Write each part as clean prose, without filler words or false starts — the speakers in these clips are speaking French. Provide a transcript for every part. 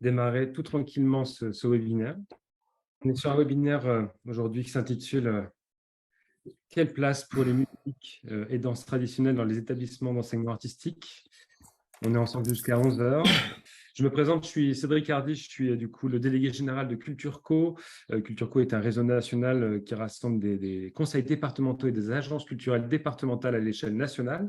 démarrer tout tranquillement ce webinaire. On est sur un webinaire aujourd'hui qui s'intitule Quelle place pour les musiques et danses traditionnelles dans les établissements d'enseignement artistique? On est ensemble jusqu'à 11 heures. Je me présente, je suis Cédric Hardy, je suis du coup le délégué général de Culture Co. Culture Co est un réseau national qui rassemble des conseils départementaux et des agences culturelles départementales à l'échelle nationale.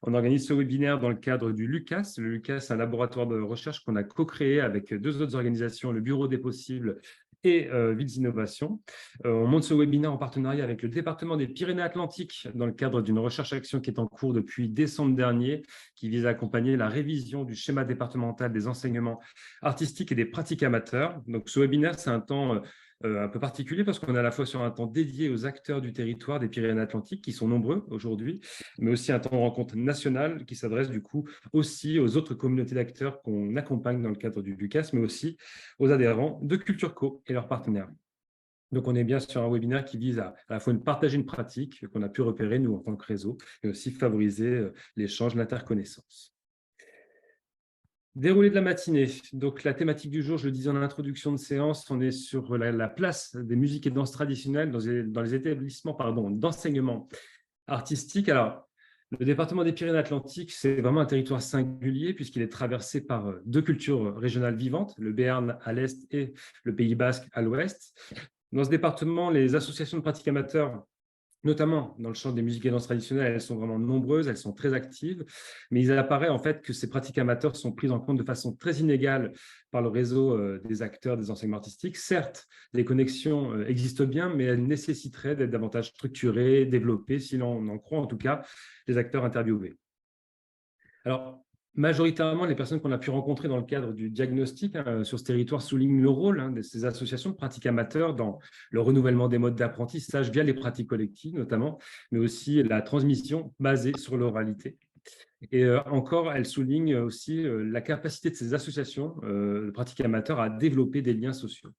On organise ce webinaire dans le cadre du LUCAS. Le LUCAS, c'est un laboratoire de recherche qu'on a co-créé avec deux autres organisations, le Bureau des possibles et Villes Innovation. On monte ce webinaire en partenariat avec le département des Pyrénées-Atlantiques dans le cadre d'une recherche-action qui est en cours depuis décembre dernier, qui vise à accompagner la révision du schéma départemental des enseignements artistiques et des pratiques amateurs. Donc, ce webinaire, c'est un temps un peu particulier parce qu'on est à la fois sur un temps dédié aux acteurs du territoire des Pyrénées-Atlantiques, qui sont nombreux aujourd'hui, mais aussi un temps de rencontre nationale qui s'adresse du coup aussi aux autres communautés d'acteurs qu'on accompagne dans le cadre du LUCAS, mais aussi aux adhérents de Culture Co et leurs partenaires. Donc, on est bien sur un webinaire qui vise à la fois partager une pratique qu'on a pu repérer, nous, en tant que réseau, et aussi favoriser l'échange, l'interconnaissance. Déroulé de la matinée. Donc, la thématique du jour, je le disais en introduction de séance, on est sur la place des musiques et danses traditionnelles dans les établissements d'enseignement artistique. Alors, le département des Pyrénées-Atlantiques, c'est vraiment un territoire singulier puisqu'il est traversé par deux cultures régionales vivantes, le Béarn à l'est et le Pays basque à l'ouest. Dans ce département, les associations de pratiques amateurs, notamment dans le champ des musiques et danses traditionnelles, elles sont vraiment nombreuses, elles sont très actives, mais il apparaît en fait que ces pratiques amateurs sont prises en compte de façon très inégale par le réseau des acteurs des enseignements artistiques. Certes, les connexions existent bien, mais elles nécessiteraient d'être davantage structurées, développées, si l'on en croit en tout cas les acteurs interviewés. Alors, majoritairement, les personnes qu'on a pu rencontrer dans le cadre du diagnostic sur ce territoire soulignent le rôle de ces associations de pratiques amateurs dans le renouvellement des modes d'apprentissage via les pratiques collectives notamment, mais aussi la transmission basée sur l'oralité. Et encore, elles soulignent aussi la capacité de ces associations de pratiques amateurs à développer des liens sociaux.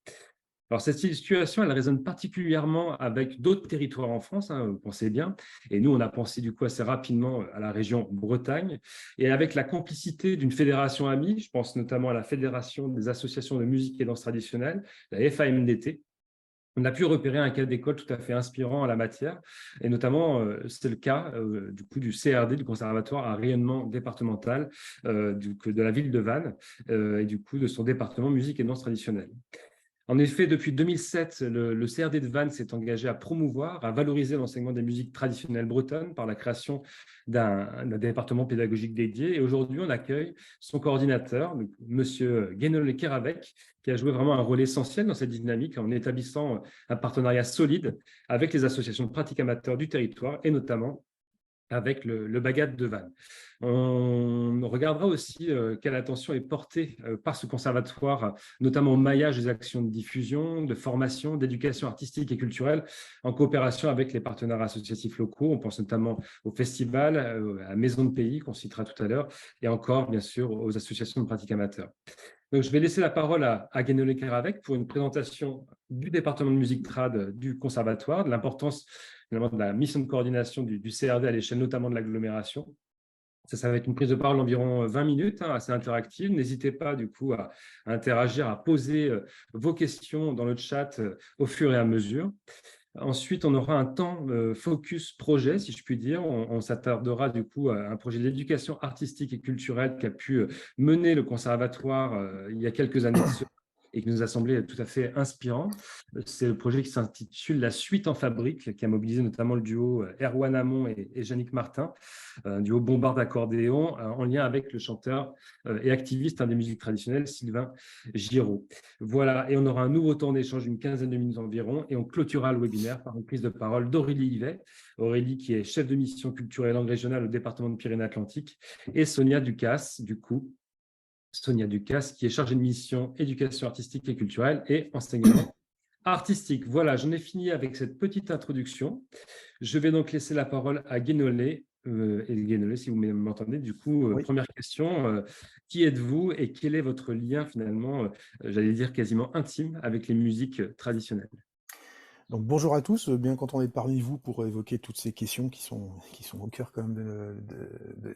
Alors, cette situation, elle résonne particulièrement avec d'autres territoires en France, vous pensez bien. Et nous, on a pensé du coup assez rapidement à la région Bretagne. Et avec la complicité d'une fédération amie, je pense notamment à la Fédération des associations de musique et danse traditionnelle, la FAMDT, on a pu repérer un cas d'école tout à fait inspirant en la matière. Et notamment, c'est le cas du coup du CRD, du Conservatoire à rayonnement départemental de la ville de Vannes et du coup de son département musique et danse traditionnelle. En effet, depuis 2007, le CRD de Vannes s'est engagé à promouvoir, à valoriser l'enseignement des musiques traditionnelles bretonnes par la création d'un département pédagogique dédié. Et aujourd'hui, on accueille son coordinateur, M. Guénolé Keravec, qui a joué vraiment un rôle essentiel dans cette dynamique en établissant un partenariat solide avec les associations de pratiques amateurs du territoire et notamment avec le Bagat de Vannes. On regardera aussi quelle attention est portée par ce conservatoire, notamment au maillage des actions de diffusion, de formation, d'éducation artistique et culturelle, en coopération avec les partenaires associatifs locaux. On pense notamment au festival, à Maison de Pays, qu'on citera tout à l'heure, et encore, bien sûr, aux associations de pratiques amateurs. Donc, je vais laisser la parole à Guénolé Keravec pour une présentation du département de musique trad du conservatoire, de l'importance de la mission de coordination du CRD à l'échelle notamment de l'agglomération. Ça va être une prise de parole d'environ 20 minutes, assez interactive. N'hésitez pas du coup à interagir, à poser vos questions dans le chat au fur et à mesure. Ensuite, on aura un temps focus projet, si je puis dire. On s'attardera du coup à un projet d'éducation artistique et culturelle qui a pu mener le conservatoire il y a quelques années de cela et qui nous a semblé tout à fait inspirant. C'est le projet qui s'intitule La Suite en Fabrique, qui a mobilisé notamment le duo Erwan Amon et Yannick Martin, un duo bombard d'accordéon en lien avec le chanteur et activiste des musiques traditionnelles, Sylvain Giraud. Voilà, et on aura un nouveau temps d'échange d'une quinzaine de minutes environ, et on clôturera le webinaire par une prise de parole d'Aurélie Yvet. Aurélie qui est chef de mission culture et langue régionale au département de Pyrénées-Atlantiques, et Sonia Ducasse, du coup, Sonia Ducasse, qui est chargée de mission éducation artistique et culturelle et enseignement artistique. Voilà, j'en ai fini avec cette petite introduction. Je vais donc laisser la parole à Guénolé. Et Guénolé, si vous m'entendez, du coup, Oui. première question, qui êtes-vous et quel est votre lien finalement, j'allais dire quasiment intime, avec les musiques traditionnelles? Donc bonjour à tous, bien content d'être parmi vous pour évoquer toutes ces questions qui sont au cœur quand même de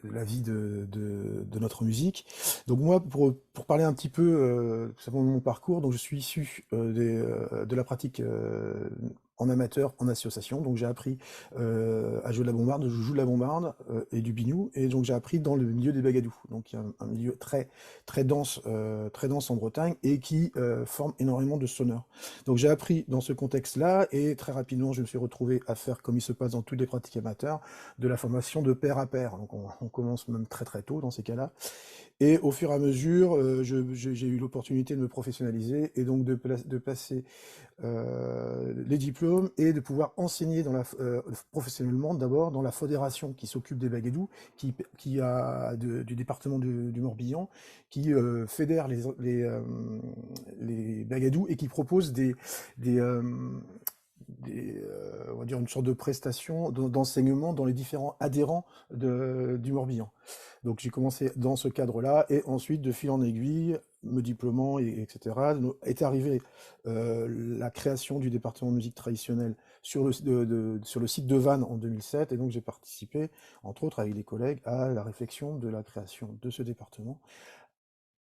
la vie de notre musique. Donc moi, pour parler un petit peu tout simplement de mon parcours, donc je suis issu de la pratique en amateur, en association. Donc j'ai appris à jouer de la bombarde, je joue de la bombarde et du biniou, et donc j'ai appris dans le milieu des bagadous. Donc il y a un milieu très dense en Bretagne et qui forme énormément de sonneurs. Donc j'ai appris dans ce contexte-là et très rapidement je me suis retrouvé à faire, comme il se passe dans toutes les pratiques amateurs, de la formation de pair à pair. Donc on commence même très très tôt dans ces cas-là. Et au fur et à mesure, j'ai eu l'opportunité de me professionnaliser et donc de passer les diplômes et de pouvoir enseigner professionnellement d'abord dans la fédération qui s'occupe des baguedoux, du département du Morbihan, qui fédère les baguedoux et qui propose des, euh, on va dire une sorte de prestation d'enseignement dans les différents adhérents du Morbihan. Donc j'ai commencé dans ce cadre-là et ensuite de fil en aiguille, me diplômant etc. Est arrivé la création du département de musique traditionnelle sur le site de Vannes en 2007 et donc j'ai participé entre autres avec des collègues à la réflexion de la création de ce département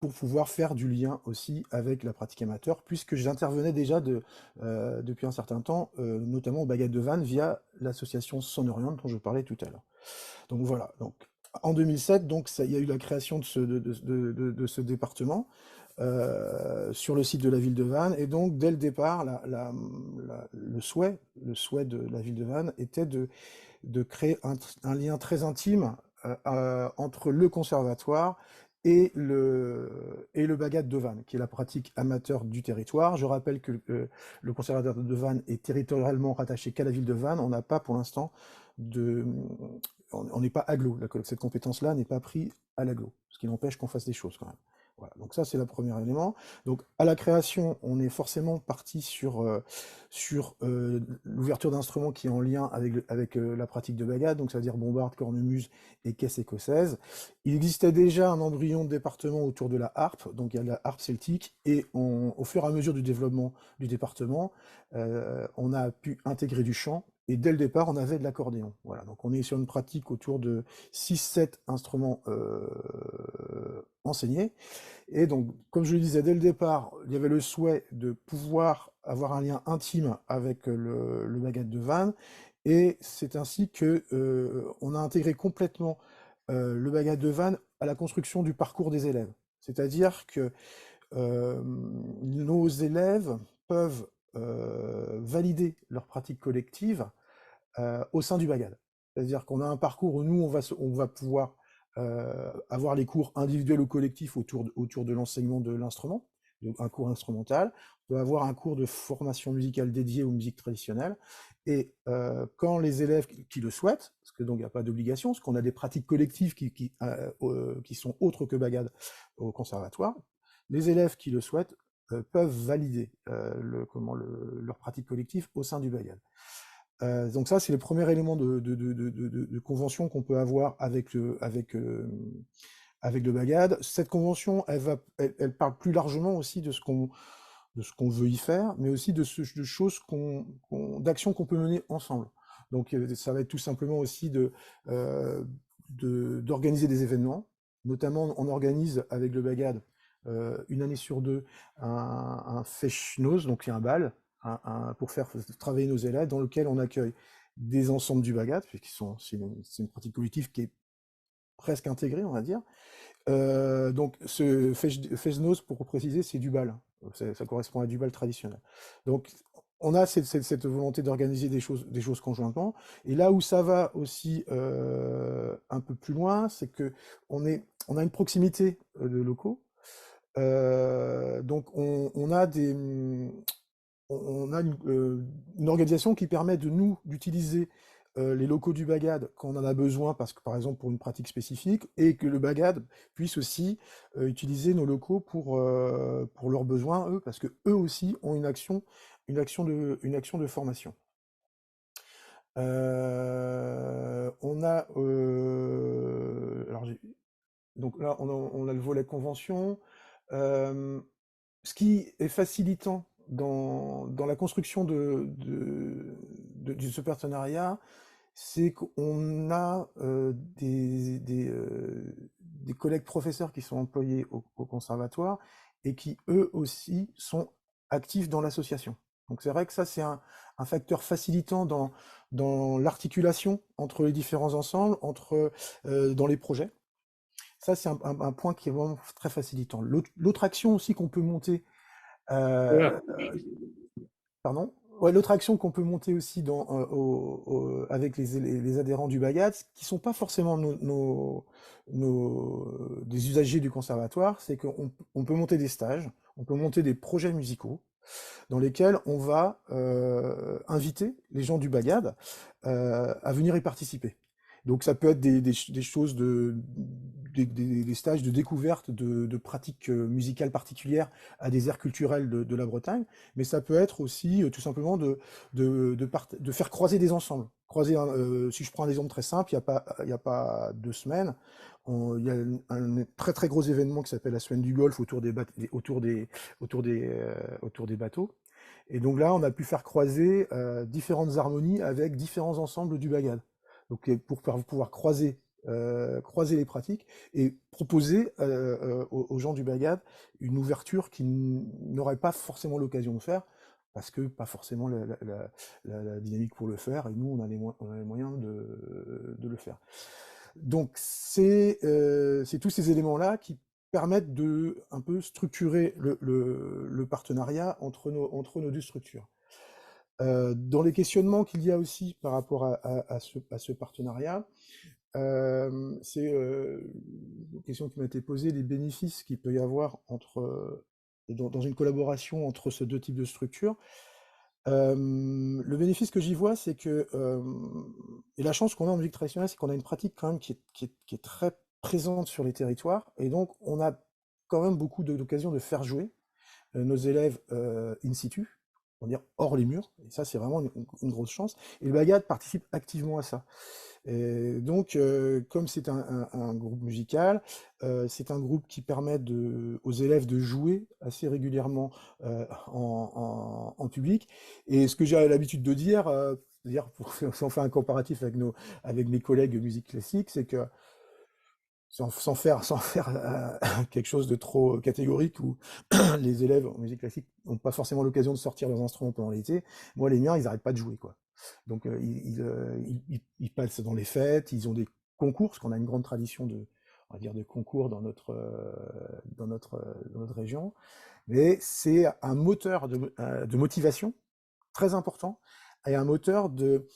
pour pouvoir faire du lien aussi avec la pratique amateur, puisque j'intervenais déjà depuis un certain temps, notamment au Bagad de Vannes, via l'association Son Orient dont je parlais tout à l'heure. Donc voilà, donc, en 2007, donc, il y a eu la création de ce département sur le site de la ville de Vannes, et donc dès le départ, le souhait de la ville de Vannes était de créer un lien très intime entre le conservatoire et le Bagad de Vannes, qui est la pratique amateur du territoire. Je rappelle que le conservatoire de Vannes est territorialement rattaché qu'à la ville de Vannes. On n'a pas pour l'instant de... On n'est pas agglo. Cette compétence-là n'est pas prise à l'agglo, ce qui n'empêche qu'on fasse des choses quand même. Voilà, donc ça c'est le premier élément. Donc à la création, on est forcément parti sur l'ouverture d'instruments qui est en lien avec la pratique de bagad, donc ça veut dire bombarde, cornemuse et caisse écossaise. Il existait déjà un embryon de département autour de la harpe, donc il y a la harpe celtique, et au fur et à mesure du développement du département, on a pu intégrer du chant, et dès le départ, on avait de l'accordéon. Voilà, donc on est sur une pratique autour de 6-7 instruments enseignés. Et donc, comme je le disais dès le départ, il y avait le souhait de pouvoir avoir un lien intime avec le Bagad de Vannes, et c'est ainsi que on a intégré complètement le Bagad de Vannes à la construction du parcours des élèves. C'est-à-dire que nos élèves peuvent valider leur pratique collective au sein du Bagad. C'est-à-dire qu'on a un parcours où nous, on va pouvoir avoir les cours individuels ou collectifs autour de l'enseignement de l'instrument, donc un cours instrumental. On peut avoir un cours de formation musicale dédié aux musiques traditionnelles. Et quand les élèves qui le souhaitent, parce que donc il n'y a pas d'obligation, parce qu'on a des pratiques collectives qui sont autres que Bagad au conservatoire, les élèves qui le souhaitent peuvent valider leur pratique collective au sein du Bagad. Donc ça, c'est le premier élément de convention qu'on peut avoir avec le Bagad. Cette convention, elle parle plus largement aussi de ce qu'on veut y faire, mais aussi de choses d'actions qu'on peut mener ensemble. Donc ça va être tout simplement aussi d'organiser des événements. Notamment, on organise avec le Bagad une année sur deux un feshnoz, donc un bal, pour faire travailler nos élèves, dans lequel on accueille des ensembles du Bagad, puisque c'est une pratique collective qui est presque intégrée, on va dire. Donc ce Feshnoz, pour préciser, c'est du bal. Ça correspond à du bal traditionnel. Donc on a cette volonté d'organiser des choses conjointement. Et là où ça va aussi un peu plus loin, c'est que on a une proximité de locaux. Donc on a une organisation qui permet de nous d'utiliser les locaux du Bagad quand on en a besoin, parce que par exemple pour une pratique spécifique, et que le Bagad puisse aussi utiliser nos locaux pour leurs besoins, eux, parce que eux aussi ont une action de formation. Alors donc là, on a le volet convention. Ce qui est facilitant dans la construction de ce partenariat, c'est qu'on a des collègues professeurs qui sont employés au conservatoire et qui, eux aussi, sont actifs dans l'association. Donc c'est vrai que ça, c'est un facteur facilitant dans l'articulation entre les différents ensembles, dans les projets. Ça, c'est un point qui est vraiment très facilitant. L'autre action aussi qu'on peut monter, Voilà. euh, pardon, ouais, l'autre action qu'on peut monter aussi avec les adhérents du BAGAD, qui sont pas forcément des usagers du conservatoire, c'est qu'on peut monter des stages, on peut monter des projets musicaux dans lesquels on va inviter les gens du BAGAD à venir y participer. Donc ça peut être des choses des stages de découverte de pratiques musicales particulières à des aires culturelles de la Bretagne, mais ça peut être aussi tout simplement de faire croiser des ensembles. Si je prends un exemple très simple, il y a pas 2 semaines, il y a un très très gros événement qui s'appelle la Semaine du Golfe autour des bateaux. Et donc là, on a pu faire croiser différentes harmonies avec différents ensembles du bagad. Donc pour pouvoir croiser les pratiques et proposer aux gens du bagad une ouverture qu'ils n'auraient pas forcément l'occasion de faire parce que pas forcément la dynamique pour le faire et nous on a les moyens de le faire. Donc c'est tous ces éléments-là qui permettent de un peu structurer le partenariat entre nos deux structures. Dans les questionnements qu'il y a aussi par rapport à ce partenariat, c'est une question qui m'a été posée, les bénéfices qu'il peut y avoir dans une collaboration entre ces deux types de structures. Le bénéfice que j'y vois, c'est que, et la chance qu'on a en musique traditionnelle, c'est qu'on a une pratique quand même qui est très présente sur les territoires, et donc on a quand même beaucoup d'occasions de faire jouer nos élèves in situ, on va dire hors les murs, et ça c'est vraiment une grosse chance, et le Bagad participe activement à ça. Et donc, comme c'est un groupe musical, c'est un groupe qui permet aux élèves de jouer assez régulièrement en public. Et ce que j'ai l'habitude de dire, si on fait un comparatif avec mes collègues de musique classique, c'est que sans faire quelque chose de trop catégorique où les élèves en musique classique n'ont pas forcément l'occasion de sortir leurs instruments pendant l'été. Moi, les miens, ils n'arrêtent pas de jouer, quoi. Donc, ils passent dans les fêtes, ils ont des concours, parce qu'on a une grande tradition on va dire, de concours dans notre région. Mais c'est un moteur de motivation très important et un moteur de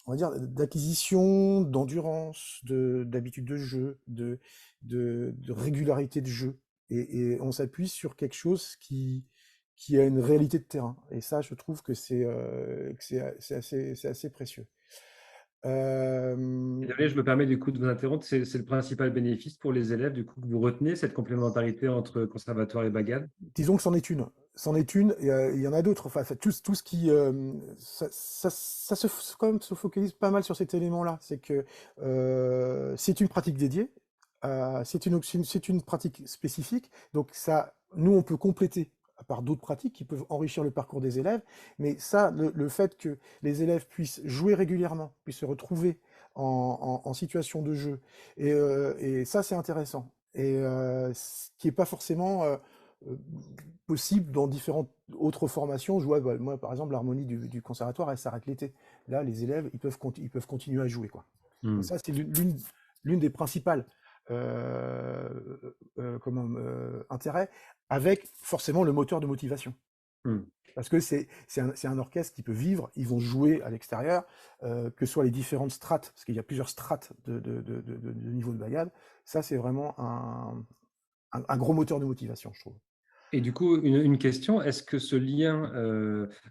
on va dire, d'acquisition, d'endurance, d'habitude de jeu, de régularité de jeu. Et on s'appuie sur quelque chose qui a une réalité de terrain. Et ça, je trouve que c'est assez précieux. Euh, Désolé, je me permets du coup de vous interrompre. C'est le principal bénéfice pour les élèves du coup que vous retenez, cette complémentarité entre conservatoire et bagad? Disons que c'en est une. C'en est une, il y en a d'autres. Enfin, tout ce qui. Quand même se focalise pas mal sur cet élément-là. C'est que c'est une pratique dédiée, c'est une pratique spécifique. Donc, nous, on peut compléter par d'autres pratiques qui peuvent enrichir le parcours des élèves. Mais ça, le fait que les élèves puissent jouer régulièrement, puissent se retrouver en situation de jeu, et ça, c'est intéressant. Et ce qui n'est pas forcément euh, possible dans différentes autres formations. Moi, par exemple, l'harmonie du conservatoire, elle s'arrête l'été. Là, les élèves, ils peuvent continuer à jouer, quoi. Donc Hmm. ça, c'est l'une des principales intérêts, avec forcément le moteur de motivation. Hmm. Parce que c'est un orchestre qui peut vivre, ils vont jouer à l'extérieur, que ce soit les différentes strates, parce qu'il y a plusieurs strates de niveau de bagade. Ça, c'est vraiment un gros moteur de motivation, je trouve. Et du coup, une question, est-ce que ce lien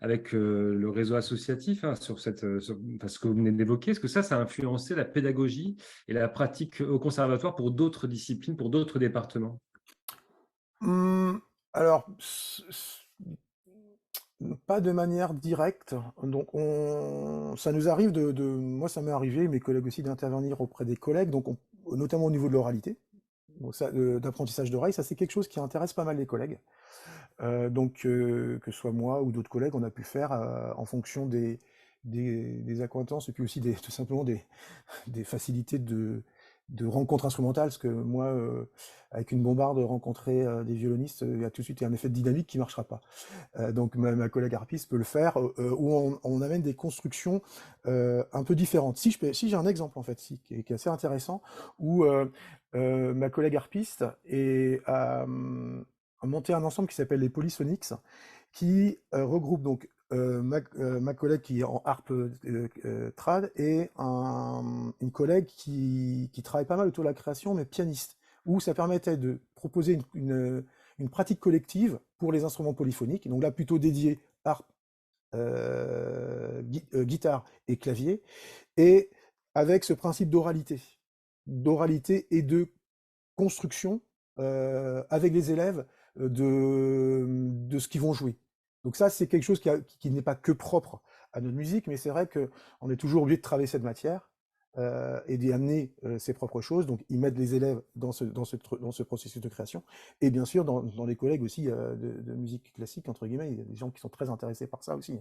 avec le réseau associatif, hein, enfin, ce que vous venez d'évoquer, est-ce que ça a influencé la pédagogie et la pratique au conservatoire pour d'autres disciplines, pour d'autres départements? Alors, pas de manière directe. Donc, ça nous arrive moi, ça m'est arrivé, mes collègues aussi, d'intervenir auprès des collègues, donc notamment au niveau de l'oralité, donc ça, d'apprentissage d'oreille. Ça, c'est quelque chose qui intéresse pas mal les collègues. Que ce soit moi ou d'autres collègues, on a pu faire en fonction des accointances et puis aussi tout simplement des facilités de rencontres instrumentales, parce que moi, avec une bombarde, rencontrer des violonistes, il y a tout de suite un effet de dynamique qui marchera pas. Donc ma collègue harpiste peut le faire, où on amène des constructions un peu différentes. Si j'ai un exemple en fait, qui est assez intéressant, où ma collègue harpiste a monté un ensemble qui s'appelle les Polysonics, qui regroupe donc ma collègue qui est en harpe trad et une collègue qui travaille pas mal autour de la création, mais pianiste, où ça permettait de proposer une pratique collective pour les instruments polyphoniques, donc là plutôt dédié harpe, guitare et clavier, et avec ce principe d'oralité et de construction avec les élèves de ce qu'ils vont jouer. Donc ça, c'est quelque chose qui n'est pas que propre à notre musique, mais c'est vrai qu'on est toujours obligé de travailler cette matière et d'y amener ses propres choses. Donc, ils mettent les élèves dans ce processus de création. Et bien sûr, dans les collègues aussi de musique classique, entre guillemets, il y a des gens qui sont très intéressés par ça aussi.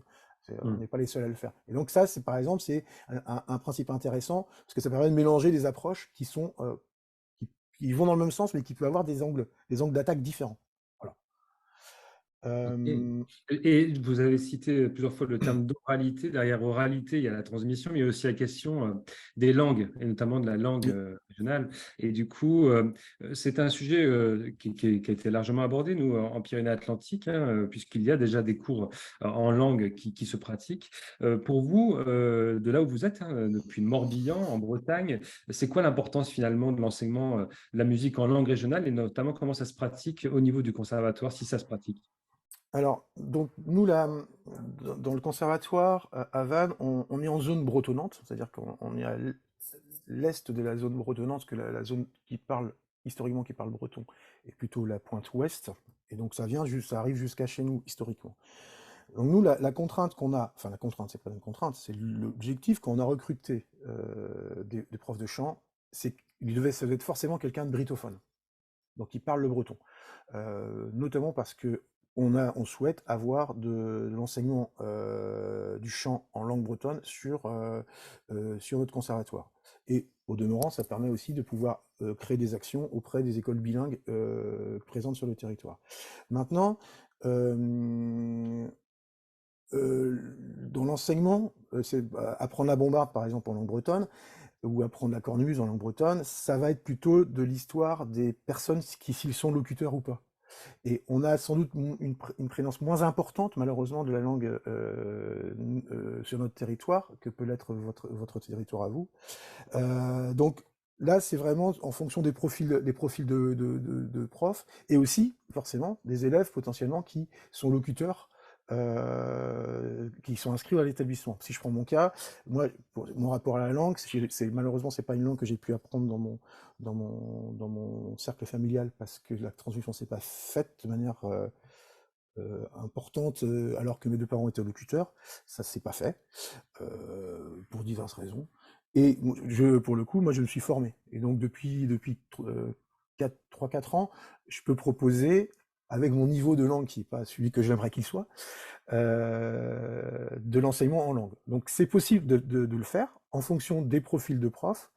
On n'est pas les seuls à le faire. Et donc ça, par exemple, c'est un principe intéressant, parce que ça permet de mélanger des approches qui vont dans le même sens, mais qui peuvent avoir des angles d'attaque différents. Voilà. Ok. Euh, Et vous avez cité plusieurs fois le terme d'oralité. Derrière oralité, il y a la transmission, mais il y a aussi la question des langues, et notamment de la langue oui. régionale. Et du coup, c'est un sujet qui a été largement abordé, nous, en Pyrénées-Atlantiques, hein, puisqu'il y a déjà des cours en langue qui se pratiquent. Pour vous, de là où vous êtes, hein, depuis le Morbihan, en Bretagne, c'est quoi l'importance finalement de l'enseignement de la musique en langue régionale, et notamment comment ça se pratique au niveau du conservatoire, si ça se pratique? Alors, donc, nous, là, dans le conservatoire, à Vannes, on est en zone bretonnante, c'est-à-dire qu'on est à l'est de la zone bretonnante, parce que la zone historiquement, qui parle breton, est plutôt la pointe ouest, et donc ça arrive jusqu'à chez nous, historiquement. Donc nous, la contrainte qu'on a, enfin la contrainte, c'est pas une contrainte, c'est l'objectif quand on a recruté des profs de chant, c'est ça devait être forcément quelqu'un de britophone, donc il parle le breton. Notamment parce que on souhaite avoir de l'enseignement du chant en langue bretonne sur notre conservatoire. Et au demeurant, ça permet aussi de pouvoir créer des actions auprès des écoles bilingues présentes sur le territoire. Maintenant, euh, dans l'enseignement, apprendre la bombarde par exemple en langue bretonne, ou apprendre la cornemuse en langue bretonne, ça va être plutôt de l'histoire des personnes s'ils sont locuteurs ou pas. Et on a sans doute une présence moins importante, malheureusement, de la langue sur notre territoire que peut l'être votre territoire à vous. Donc là, c'est vraiment en fonction des profils de profs, et aussi, forcément, des élèves potentiellement qui sont locuteurs, qui sont inscrits à l'établissement. Si je prends mon cas, moi, pour mon rapport à la langue, malheureusement, c'est pas une langue que j'ai pu apprendre dans mon cercle familial, parce que la transmission s'est pas faite de manière importante, alors que mes deux parents étaient locuteurs. Ça s'est pas fait, pour diverses raisons. Et pour le coup, moi, je me suis formé. Et donc, depuis 3-4 ans, je peux proposer, avec mon niveau de langue qui n'est pas celui que j'aimerais qu'il soit, de l'enseignement en langue. Donc, c'est possible de le faire en fonction des profils de profs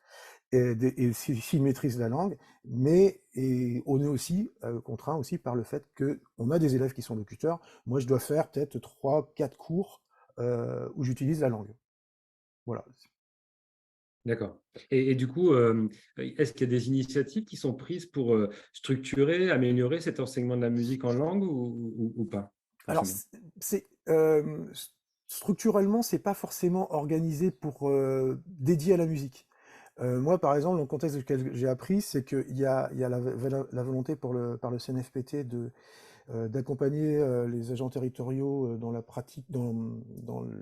et s'ils maîtrisent la langue, et on est aussi contraint aussi par le fait qu'on a des élèves qui sont locuteurs. Moi, je dois faire peut-être 3-4 cours où j'utilise la langue. Voilà. D'accord. Et du coup, est-ce qu'il y a des initiatives qui sont prises pour structurer, améliorer cet enseignement de la musique en langue ou pas Alors, forcément? structurellement, c'est pas forcément organisé pour dédié à la musique. Moi, par exemple, dans le contexte dans lequel j'ai appris, c'est qu'il y a la volonté par le CNFPT d'accompagner les agents territoriaux dans la pratique, dans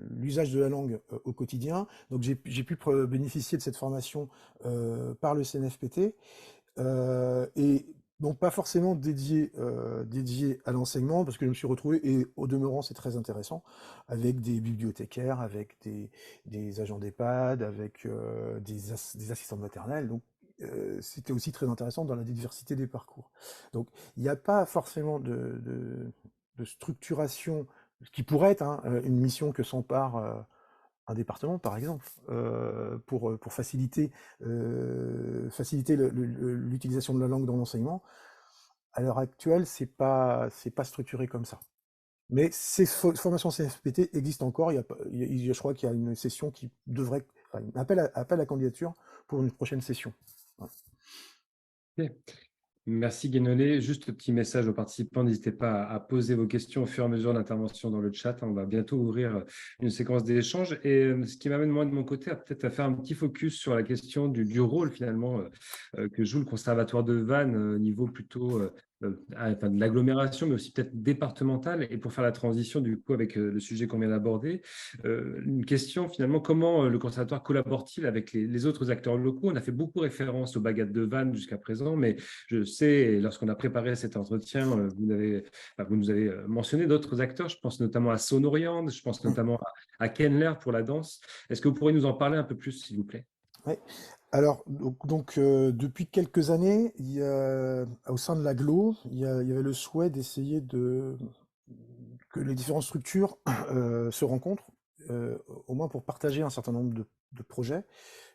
l'usage de la langue au quotidien. Donc j'ai pu bénéficier de cette formation par le CNFPT et donc pas forcément dédié à l'enseignement, parce que je me suis retrouvé, et au demeurant c'est très intéressant, avec des bibliothécaires, avec des agents d'EHPAD, avec des assistants maternelles. Donc c'était aussi très intéressant dans la diversité des parcours. Donc il n'y a pas forcément de structuration, ce qui pourrait être hein, une mission que s'empare un département, par exemple, pour faciliter, faciliter l'utilisation de la langue dans l'enseignement. À l'heure actuelle, c'est pas structuré comme ça. Mais ces formations CFPT existent encore. Je crois qu'il y a une session qui devrait, enfin, un appel à candidature pour une prochaine session. Voilà. Ok. Merci Guénolé. Juste un petit message aux participants, n'hésitez pas à poser vos questions au fur et à mesure de l'intervention dans le chat. On va bientôt ouvrir une séquence d'échanges. Et ce qui m'amène moi de mon côté peut-être à faire un petit focus sur la question du rôle finalement que joue le Conservatoire de Vannes au niveau plutôt enfin, de l'agglomération, mais aussi peut-être départemental. Et pour faire la transition du coup avec le sujet qu'on vient d'aborder, une question finalement, comment le Conservatoire collabore-t-il avec les autres acteurs locaux? On a fait beaucoup référence aux Bagades de Vannes jusqu'à présent, mais je sais, lorsqu'on a préparé cet entretien, vous nous avez mentionné d'autres acteurs. Je pense notamment à Sonoriande, je pense notamment à Kenler pour la danse. Est-ce que vous pourriez nous en parler un peu plus, s'il vous plaît? Ouais. Alors, depuis quelques années, au sein de l'aglo, il y avait le souhait d'essayer que les différentes structures se rencontrent, au moins pour partager un certain nombre de projets,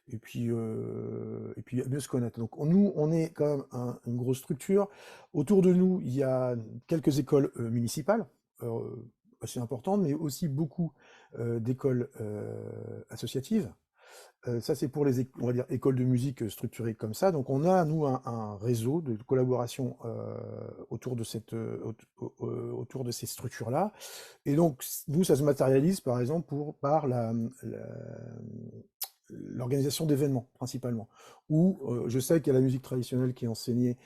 et puis mieux se connaître. Donc nous, on est quand même une grosse structure. Autour de nous, il y a quelques écoles municipales, assez importantes, mais aussi beaucoup d'écoles associatives. Ça, c'est pour on va dire, écoles de musique structurées comme ça. Donc, on a, nous, un réseau de collaboration autour autour de ces structures-là. Et donc, nous, ça se matérialise, par exemple, par l'organisation d'événements, principalement. Où je sais qu'il y a la musique traditionnelle qui est enseignée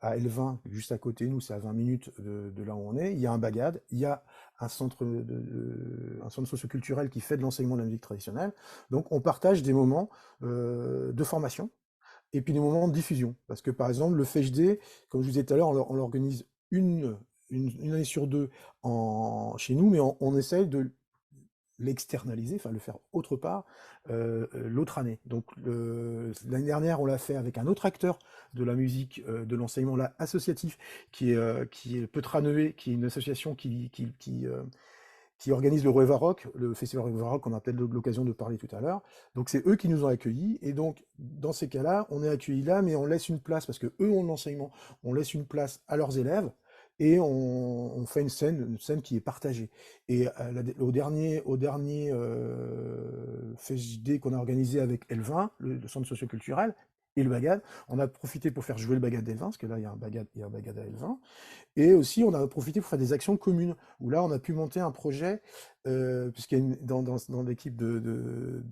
à Elvin, juste à côté de nous, c'est à 20 minutes de là où on est. Il y a un bagad, il y a un centre, un centre socioculturel qui fait de l'enseignement de la musique traditionnelle. Donc on partage des moments de formation et puis des moments de diffusion. Parce que par exemple, le FEJD, comme je vous disais tout à l'heure, on l'organise une année sur deux chez nous, mais on essaye de l'externaliser, enfin le faire autre part, l'autre année. Donc l'année dernière, on l'a fait avec un autre acteur de la musique, de l'enseignement là, associatif, qui est Peutraneué, qui est une association qui organise le Rueva Rock, le festival Rueva Rock, qu'on a peut-être l'occasion de parler tout à l'heure. Donc c'est eux qui nous ont accueillis, et donc dans ces cas-là, on est accueillis là, mais on laisse une place, parce que eux ont l'enseignement, on laisse une place à leurs élèves, et on fait une scène qui est partagée. Et au dernier FSJD qu'on a organisé avec Elvin, le centre socioculturel, et le Bagad, on a profité pour faire jouer le Bagad d'Elvin, parce que là il y a un Bagad à Elvin, et aussi, on a profité pour faire des actions communes, où là, on a pu monter un projet, puisqu'il y a dans l'équipe de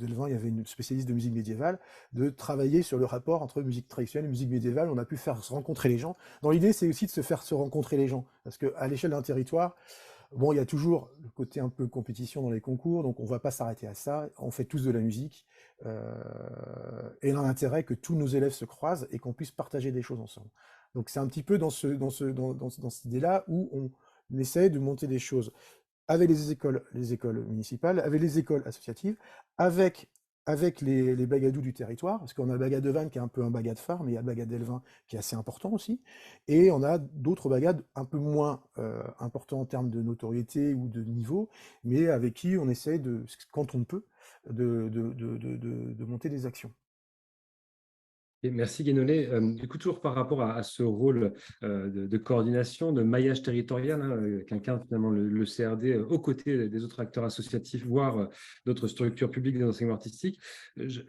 Levin, il y avait une spécialiste de musique médiévale, de travailler sur le rapport entre musique traditionnelle et musique médiévale. On a pu faire se rencontrer les gens. Dans l'idée, c'est aussi de se faire se rencontrer les gens, parce qu'à l'échelle d'un territoire, bon, il y a toujours le côté un peu compétition dans les concours, donc on ne va pas s'arrêter à ça. On fait tous de la musique, et on a intérêt que tous nos élèves se croisent et qu'on puisse partager des choses ensemble. Donc c'est un petit peu dans cette idée-là où on essaie de monter des choses avec les écoles municipales, avec les écoles associatives, avec, avec les bagadous du territoire, parce qu'on a le bagad de Vannes qui est un peu un bagad phare, mais il y a le bagad d'Elvin qui est assez important aussi, et on a d'autres bagades un peu moins importants en termes de notoriété ou de niveau, mais avec qui on essaie de, quand on peut, de monter des actions. Et merci Guénolé. Du coup, toujours par rapport à ce rôle de coordination, de maillage territorial, hein, qu'incarne finalement le CRD aux côtés des autres acteurs associatifs, voire d'autres structures publiques d'enseignement artistique.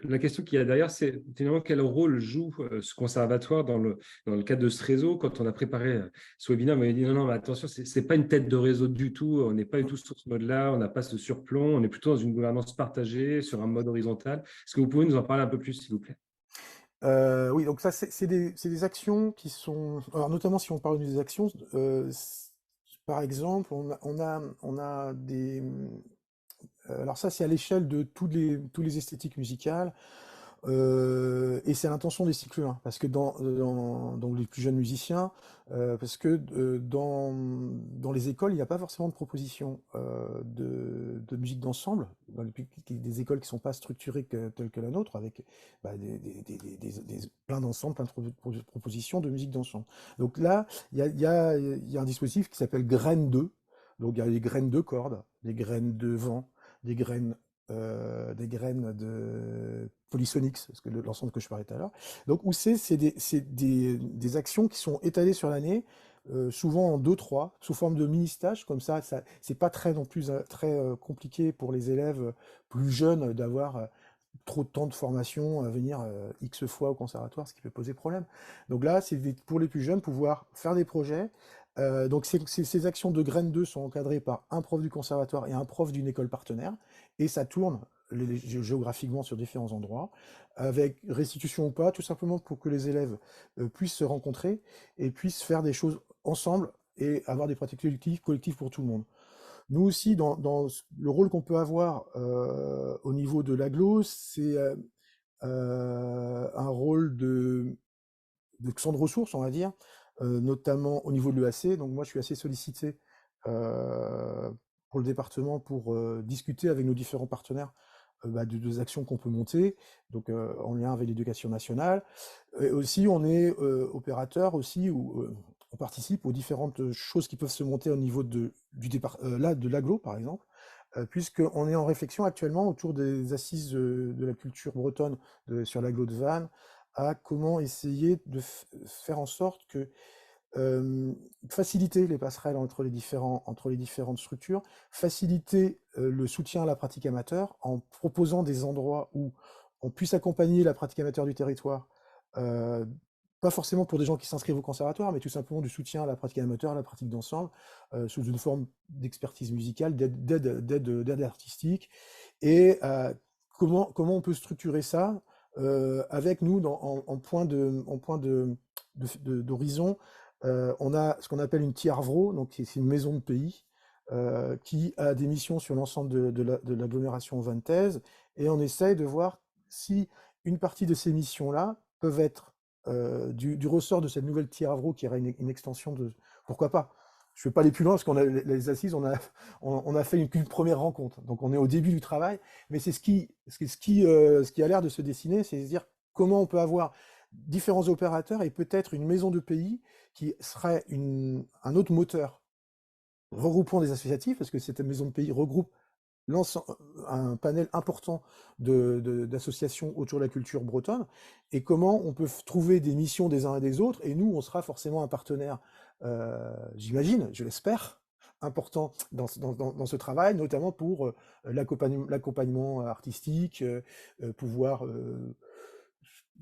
La question qu'il y a derrière, c'est finalement quel rôle joue ce conservatoire dans le cadre de ce réseau. Quand on a préparé ce webinaire, on m'avait dit non, non, mais attention, c'est pas une tête de réseau du tout, on n'est pas du tout sur ce mode-là, on n'a pas ce surplomb, on est plutôt dans une gouvernance partagée, sur un mode horizontal. Est-ce que vous pouvez nous en parler un peu plus, s'il vous plaît? Oui, donc ça, c'est des actions qui sont... Alors, notamment si on parle des actions, par exemple, on a des... alors ça, c'est à l'échelle de tous les esthétiques musicales. Et c'est l'intention des cycles 1, parce que dans les plus jeunes musiciens, parce que dans les écoles, il n'y a pas forcément de proposition de musique d'ensemble, des écoles qui ne sont pas structurées telles que la nôtre, avec bah, plein d'ensembles, plein de propositions de musique d'ensemble. Donc là, il y a un dispositif qui s'appelle graine 2. Donc il y a les graines de cordes, des graines de vent, des graines de Polysonics, parce que l'ensemble que je parlais tout à l'heure. Donc, où c'est des actions qui sont étalées sur l'année, souvent en deux trois sous forme de mini-stages, comme ça c'est pas très non plus très compliqué pour les élèves plus jeunes d'avoir trop de temps de formation à venir X fois au conservatoire, ce qui peut poser problème. Donc là, c'est pour les plus jeunes pouvoir faire des projets. Donc ces actions de graines 2 sont encadrées par un prof du conservatoire et un prof d'une école partenaire, et ça tourne géographiquement sur différents endroits, avec restitution ou pas, tout simplement pour que les élèves puissent se rencontrer et puissent faire des choses ensemble et avoir des pratiques collectives pour tout le monde. Nous aussi, dans le rôle qu'on peut avoir au niveau de l'agglo, c'est un rôle de centre de ressources, on va dire, notamment au niveau de l'EAC. Donc moi, je suis assez sollicité pour le département pour discuter avec nos différents partenaires de deux actions qu'on peut monter, donc en lien avec l'éducation nationale. Et aussi, on est opérateur aussi, où on participe aux différentes choses qui peuvent se monter au niveau de l'agglo, par exemple, puisqu'on est en réflexion actuellement autour des assises de la culture bretonne sur l'agglo de Vannes, à comment essayer de faire en sorte que faciliter les passerelles entre les différentes structures, faciliter le soutien à la pratique amateur en proposant des endroits où on puisse accompagner la pratique amateur du territoire, euh, pas forcément pour des gens qui s'inscrivent au conservatoire, mais tout simplement du soutien à la pratique amateur, à la pratique d'ensemble, sous une forme d'expertise musicale, d'aide artistique, et comment on peut structurer ça avec nous en point d'horizon. On a ce qu'on appelle une TIARVRO, donc c'est une maison de pays, qui a des missions sur l'ensemble de l'agglomération vantaise, et on essaye de voir si une partie de ces missions-là peuvent être du ressort de cette nouvelle TIARVRO, qui aurait une extension de... Pourquoi pas? Je ne vais pas aller plus loin, parce qu'on a les assises, on a fait une première rencontre, donc on est au début du travail, mais c'est ce qui a l'air de se dessiner, c'est de dire comment on peut avoir différents opérateurs et peut-être une maison de pays qui serait un autre moteur regroupant des associatifs, parce que cette maison de pays regroupe un panel important d'associations autour de la culture bretonne, et comment on peut trouver des missions des uns et des autres, et nous, on sera forcément un partenaire, j'imagine, je l'espère, important dans ce travail, notamment pour l'accompagnement artistique, pouvoir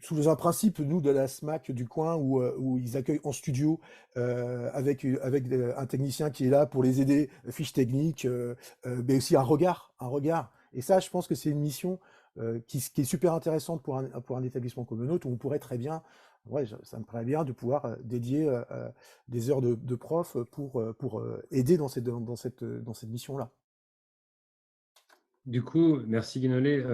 sous un principe, nous, de la SMAC du coin, où ils accueillent en studio avec un technicien qui est là pour les aider, fiches techniques, mais aussi un regard. Et ça, je pense que c'est une mission qui est super intéressante pour un établissement comme le nôtre, où on pourrait très bien, ouais, ça me paraît bien de pouvoir dédier des heures de prof pour aider dans cette mission-là. Du coup, merci Guénolé.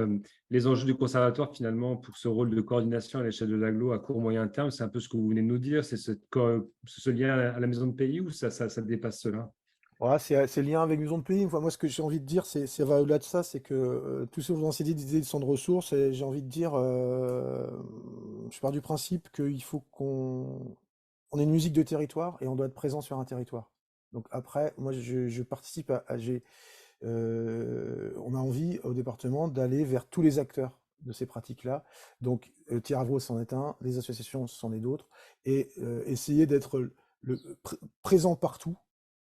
Les enjeux du conservatoire, finalement, pour ce rôle de coordination à l'échelle de l'agglo à court moyen terme, c'est un peu ce que vous venez de nous dire, c'est ce lien à la maison de pays, ou ça dépasse cela? Voilà, c'est le lien avec Maison de Pays. Enfin, moi, ce que j'ai envie de dire, ça va au-delà de ça, c'est que tous ceux que vous en citez des idées de centre de ressources, et j'ai envie de dire, je pars du principe qu'il faut on ait une musique de territoire et on doit être présent sur un territoire. Donc après, moi, je participe on a envie au département d'aller vers tous les acteurs de ces pratiques-là. Donc, Tiravro c'en est un, les associations c'en est d'autres, et essayer d'être présent partout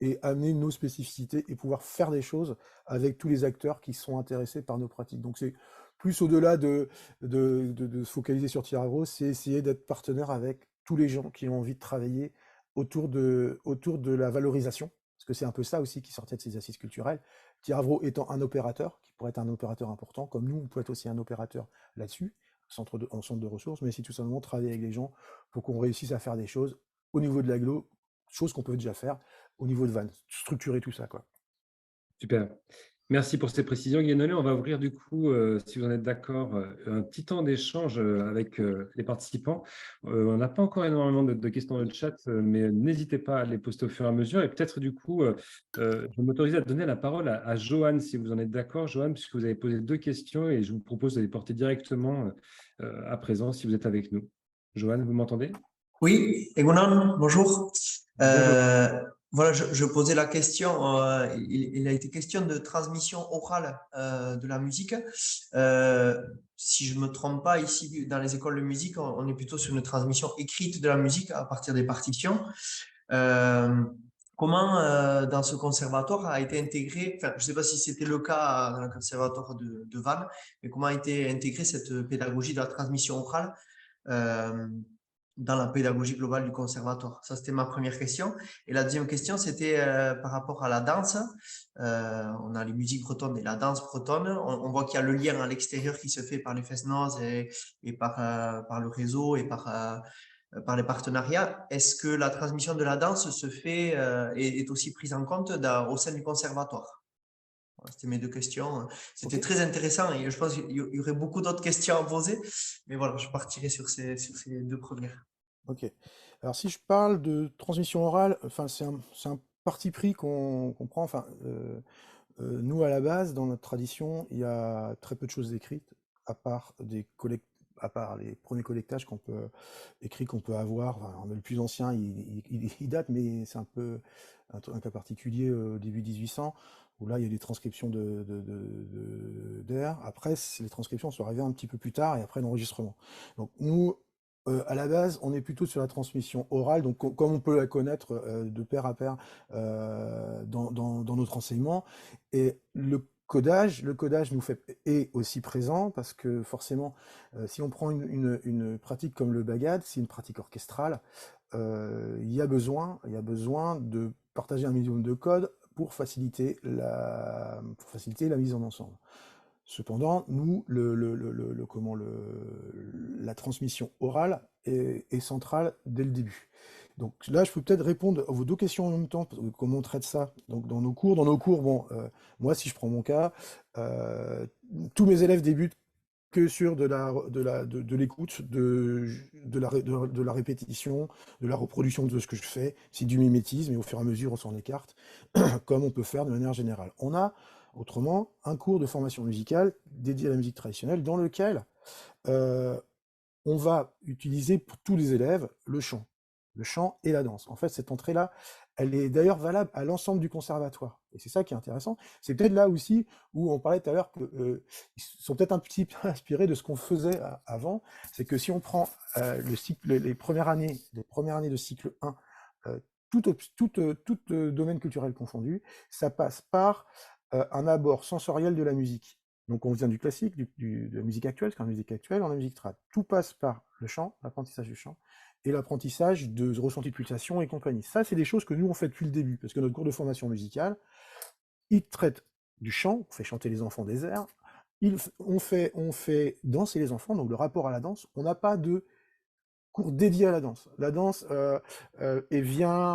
et amener nos spécificités et pouvoir faire des choses avec tous les acteurs qui sont intéressés par nos pratiques. Donc c'est plus au-delà de se focaliser sur Tiravro, c'est essayer d'être partenaire avec tous les gens qui ont envie de travailler autour de la valorisation, parce que c'est un peu ça aussi qui sortait de ces assises culturelles. Tiravro étant un opérateur, qui pourrait être un opérateur important, comme nous, on peut être aussi un opérateur là-dessus, en centre de ressources, mais c'est tout simplement travailler avec les gens pour qu'on réussisse à faire des choses au niveau de l'agglo, choses qu'on peut déjà faire au niveau de Vannes, structurer tout ça, quoi. Super. Merci pour ces précisions, Guénolé. On va ouvrir du coup, si vous en êtes d'accord, un petit temps d'échange avec les participants. On n'a pas encore énormément de questions dans le chat, mais n'hésitez pas à les poster au fur et à mesure. Et peut-être du coup, je vais m'autoriser à donner la parole à Johan, si vous en êtes d'accord, Johan, puisque vous avez posé 2 questions et je vous propose de les porter directement à présent, si vous êtes avec nous. Johan, vous m'entendez? Oui, Egunon, bonjour. Bonjour. Voilà, je posais la question. Il a été question de transmission orale de la musique. Si je me trompe pas, ici dans les écoles de musique, on est plutôt sur une transmission écrite de la musique à partir des partitions. Euh, Comment dans ce conservatoire a été intégré, enfin, je ne sais pas si c'était le cas dans le conservatoire de Vannes, mais comment a été intégrée cette pédagogie de la transmission orale euh, dans la pédagogie globale du conservatoire? Ça, c'était ma première question. Et la deuxième question, c'était par rapport à la danse. On a les musiques bretonnes et la danse bretonne. On voit qu'il y a le lien à l'extérieur qui se fait par les fest-noz et par le réseau et par les partenariats. Est-ce que la transmission de la danse se fait est aussi prise en compte au sein du conservatoire? Voilà, c'était mes 2 questions. C'était Ok. très intéressant et je pense qu'il y aurait beaucoup d'autres questions à poser. Mais voilà, je partirai sur ces 2 premières. Ok. Alors si je parle de transmission orale, enfin c'est un parti pris qu'on prend. Enfin, nous à la base, dans notre tradition, il y a très peu de choses écrites, à part les premiers collectages écrits qu'on peut avoir. Enfin, le plus ancien, il date, mais c'est un peu un cas particulier au début 1800, où là il y a des transcriptions d'air. Après, les transcriptions sont arrivées un petit peu plus tard et après l'enregistrement. Donc nous, à la base, on est plutôt sur la transmission orale, donc comme on peut la connaître de pair à pair dans notre enseignement. Et le codage est aussi présent parce que forcément, si on prend une pratique comme le bagad, c'est une pratique orchestrale, il y a besoin de partager un minimum de code pour faciliter la mise en ensemble. Cependant, nous, la transmission orale est centrale dès le début. Donc là, je peux peut-être répondre à vos 2 questions en même temps, comment on traite ça. Donc dans nos cours, bon, moi, si je prends mon cas, euh, tous mes élèves débutent que sur de l'écoute, de la répétition, de la reproduction de ce que je fais. C'est du mimétisme, et au fur et à mesure, on s'en écarte, comme on peut faire de manière générale. On a, autrement, un cours de formation musicale dédié à la musique traditionnelle, dans lequel euh, on va utiliser pour tous les élèves le chant et la danse. En fait, cette entrée-là, elle est d'ailleurs valable à l'ensemble du conservatoire. Et c'est ça qui est intéressant. C'est peut-être là aussi où on parlait tout à l'heure qu'ils sont peut-être un petit peu inspirés de ce qu'on faisait avant. C'est que si on prend le cycle, les premières années de cycle 1, tout domaine culturel confondu, ça passe par un abord sensoriel de la musique. Donc on vient du classique, de la musique actuelle, parce qu'en musique actuelle, on a la musique trad. Tout passe par le chant, l'apprentissage du chant, et l'apprentissage de ressenti de pulsation et compagnie. Ça, c'est des choses que nous, on fait depuis le début, parce que notre cours de formation musicale, il traite du chant, on fait chanter les enfants des airs, on fait danser les enfants, donc le rapport à la danse. On n'a pas de cours dédié à la danse. La danse vient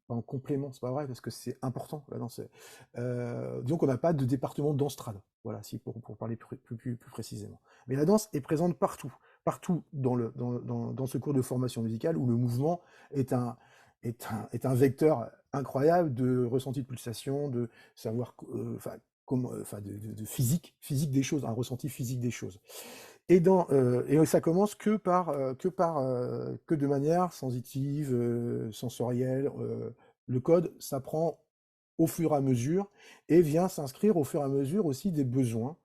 en complément, c'est pas vrai, parce que c'est important, la danse. Donc on n'a pas de département de danse-trad, voilà, si pour parler plus précisément. Mais la danse est présente partout dans ce cours de formation musicale où le mouvement est un vecteur incroyable de ressenti de pulsation, de savoir, de physique des choses, un ressenti physique des choses. Et ça commence que de manière sensitive, sensorielle. Le code s'apprend au fur et à mesure et vient s'inscrire au fur et à mesure aussi des besoins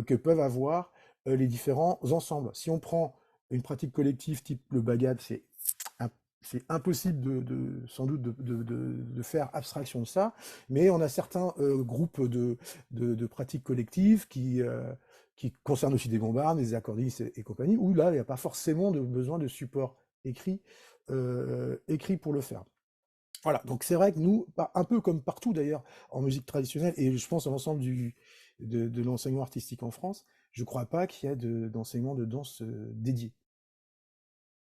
que peuvent avoir les différents ensembles. Si on prend une pratique collective type le bagad, c'est impossible sans doute de faire abstraction de ça, mais on a certains groupes de pratiques collectives qui concernent aussi des bombardes, des accordistes et compagnie, où là, il n'y a pas forcément besoin de support écrit, écrit pour le faire. Voilà, donc c'est vrai que nous, un peu comme partout d'ailleurs en musique traditionnelle, et je pense à l'ensemble de l'enseignement artistique en France, je ne crois pas qu'il y ait d'enseignement de danse dédié.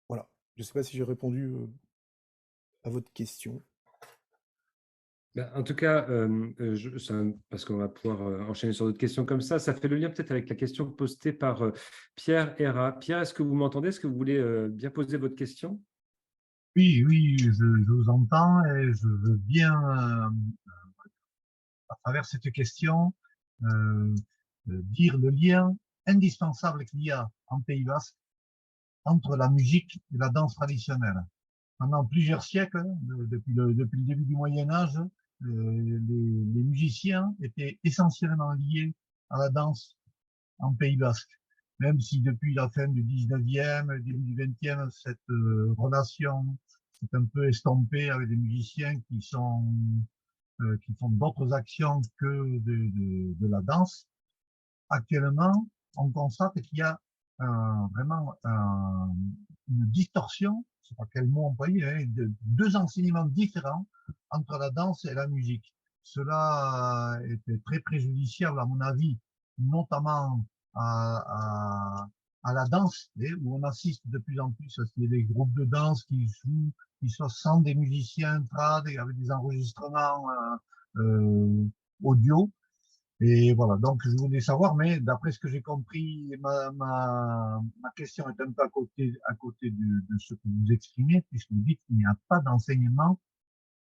Voilà, je ne sais pas si j'ai répondu à votre question. Ben, en tout cas, parce qu'on va pouvoir enchaîner sur d'autres questions comme ça fait le lien peut-être avec la question postée par Pierre Hera. Pierre, est-ce que vous m'entendez? Est-ce que vous voulez bien poser votre question? Oui, oui, je vous entends et je veux bien, à travers cette question, euh, dire le lien indispensable qu'il y a en Pays Basque entre la musique et la danse traditionnelle. Pendant plusieurs siècles, depuis le début du Moyen Âge, les musiciens étaient essentiellement liés à la danse en Pays Basque. Même si depuis la fin du 19e, début du 20e, cette relation s'est un peu estompée avec des musiciens qui font d'autres actions que de la danse. Actuellement, on constate qu'il y a vraiment une distorsion, je sais pas quel mot employer, hein, de deux enseignements différents entre la danse et la musique. Cela était très préjudiciable, à mon avis, notamment à la danse, où on assiste de plus en plus à ce qu'il y ait des groupes de danse qui jouent, qui sont sans des musiciens trad et avec des enregistrements audio. Et voilà, donc je voulais savoir, mais d'après ce que j'ai compris, ma question est un peu à côté de ce que vous exprimez, puisque vous dites qu'il n'y a pas d'enseignement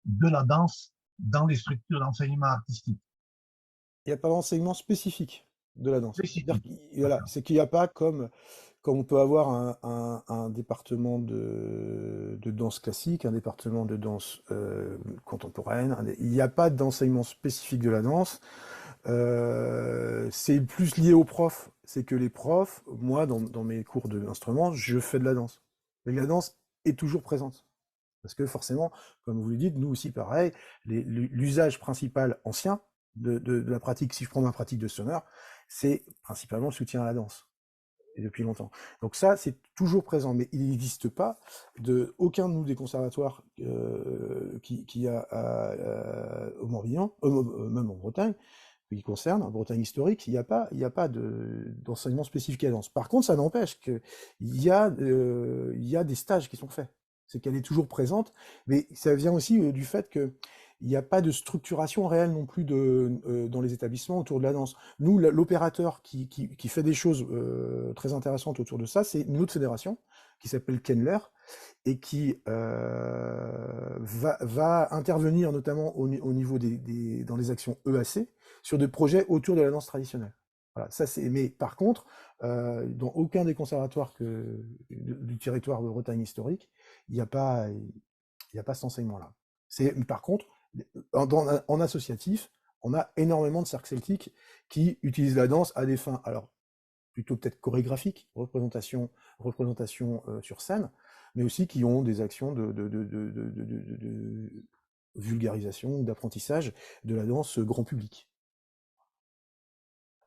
de la danse dans les structures d'enseignement artistique. Il n'y a pas d'enseignement spécifique de la danse. C'est-à-dire Spécifique. voilà, c'est qu'il n'y a pas comme on peut avoir un département de danse classique, un département de danse contemporaine. Il n'y a pas d'enseignement spécifique de la danse. C'est plus lié aux profs. C'est que les profs, moi, dans mes cours d'instrument, je fais de la danse. Mais la danse est toujours présente. Parce que forcément, comme vous le dites, nous aussi pareil, l'usage principal ancien de la pratique, si je prends ma pratique de sonneur, c'est principalement le soutien à la danse. Et depuis longtemps. Donc ça, c'est toujours présent, mais il n'existe pas aucun de nous des conservatoires qui a au Morbihan, même en Bretagne, qui concerne, en Bretagne historique, il n'y a pas d'enseignement spécifique à la danse. Par contre, ça n'empêche qu'il y a des stages qui sont faits. C'est qu'elle est toujours présente, mais ça vient aussi du fait que il n'y a pas de structuration réelle non plus dans les établissements autour de la danse. Nous, l'opérateur qui fait des choses très intéressantes autour de ça, c'est une autre fédération qui s'appelle Kenler et qui va intervenir notamment au niveau dans les actions EAC sur des projets autour de la danse traditionnelle. Voilà, ça c'est. Mais par contre, dans aucun des conservatoires du territoire de Bretagne historique, il n'y a pas cet enseignement-là. Par contre, en associatif, on a énormément de cercles celtiques qui utilisent la danse à des fins, alors plutôt peut-être chorégraphiques, représentation sur scène, mais aussi qui ont des actions de vulgarisation ou d'apprentissage de la danse grand public.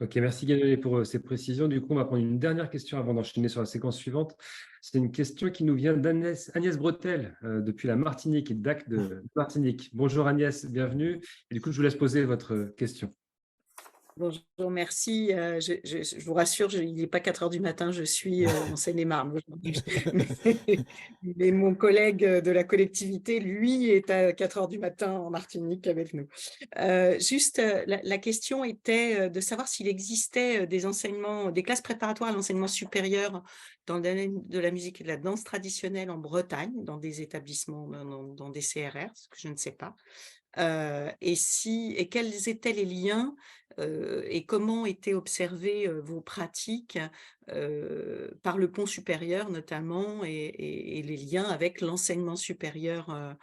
Ok, merci Guénolé pour ces précisions. Du coup, on va prendre une dernière question avant d'enchaîner sur la séquence suivante. C'est une question qui nous vient d'Agnès Bretel, depuis la Martinique et DAC de Martinique. Bonjour Agnès, bienvenue. Et du coup, je vous laisse poser votre question. Bonjour, merci. Je vous rassure, il n'est pas 4 heures du matin, je suis en Seine-et-Marne aujourd'hui. Mais mon collègue de la collectivité, lui, est à 4 heures du matin en Martinique avec nous. La question était de savoir s'il existait des enseignements, des classes préparatoires à l'enseignement supérieur dans le domaine de la musique et de la danse traditionnelle en Bretagne, dans des établissements, dans des CRR, ce que je ne sais pas. Et quels étaient les liens et comment étaient observées vos pratiques par le pont supérieur notamment et les liens avec l'enseignement supérieur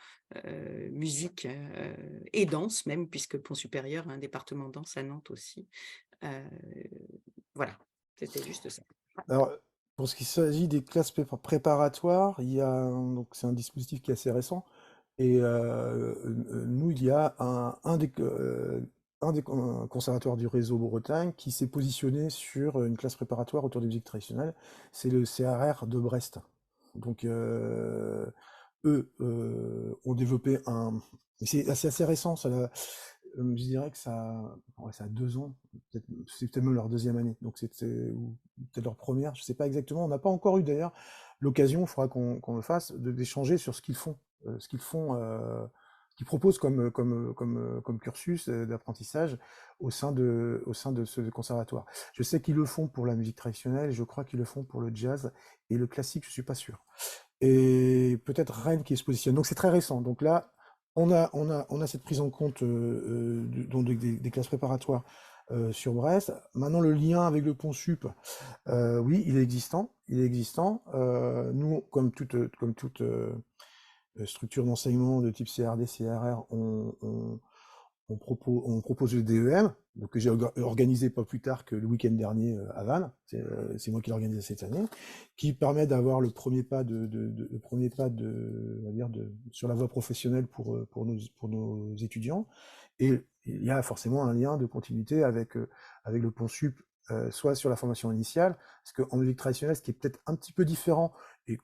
musique et danse même, puisque pont supérieur a un département danse à Nantes aussi. Voilà, c'était juste ça. Alors, pour ce qui s'agit des classes préparatoires, donc c'est un dispositif qui est assez récent. Et nous, il y a un des conservatoires du réseau Bretagne qui s'est positionné sur une classe préparatoire autour des musiques traditionnelles. C'est le CRR de Brest. Donc, eux ont développé c'est assez récent, je dirais que ça a 2 ans, c'est peut-être même leur 2e année, donc ou peut-être leur première, je sais pas exactement. On n'a pas encore eu d'ailleurs l'occasion, il faudra qu'on le fasse, d'échanger sur ce qu'ils font proposent comme cursus d'apprentissage au sein de ce conservatoire. Je sais qu'ils le font pour la musique traditionnelle, je crois qu'ils le font pour le jazz et le classique, je suis pas sûr. Et peut-être Rennes qui se positionne. Donc c'est très récent. Donc là, on a cette prise en compte donc des classes préparatoires sur Brest. Maintenant, le lien avec le Pont Sup, oui, il est existant. Il est existant. Nous, comme toute structure d'enseignement de type CRD, CRR, on propose le DEM, donc que j'ai organisé pas plus tard que le week-end dernier à Vannes. C'est moi qui l'ai organisé cette année, qui permet d'avoir le premier pas on va dire sur la voie professionnelle pour nos étudiants. Et il y a forcément un lien de continuité avec le Pont Sup, soit sur la formation initiale, parce qu'en musique traditionnelle, ce qui est peut-être un petit peu différent, et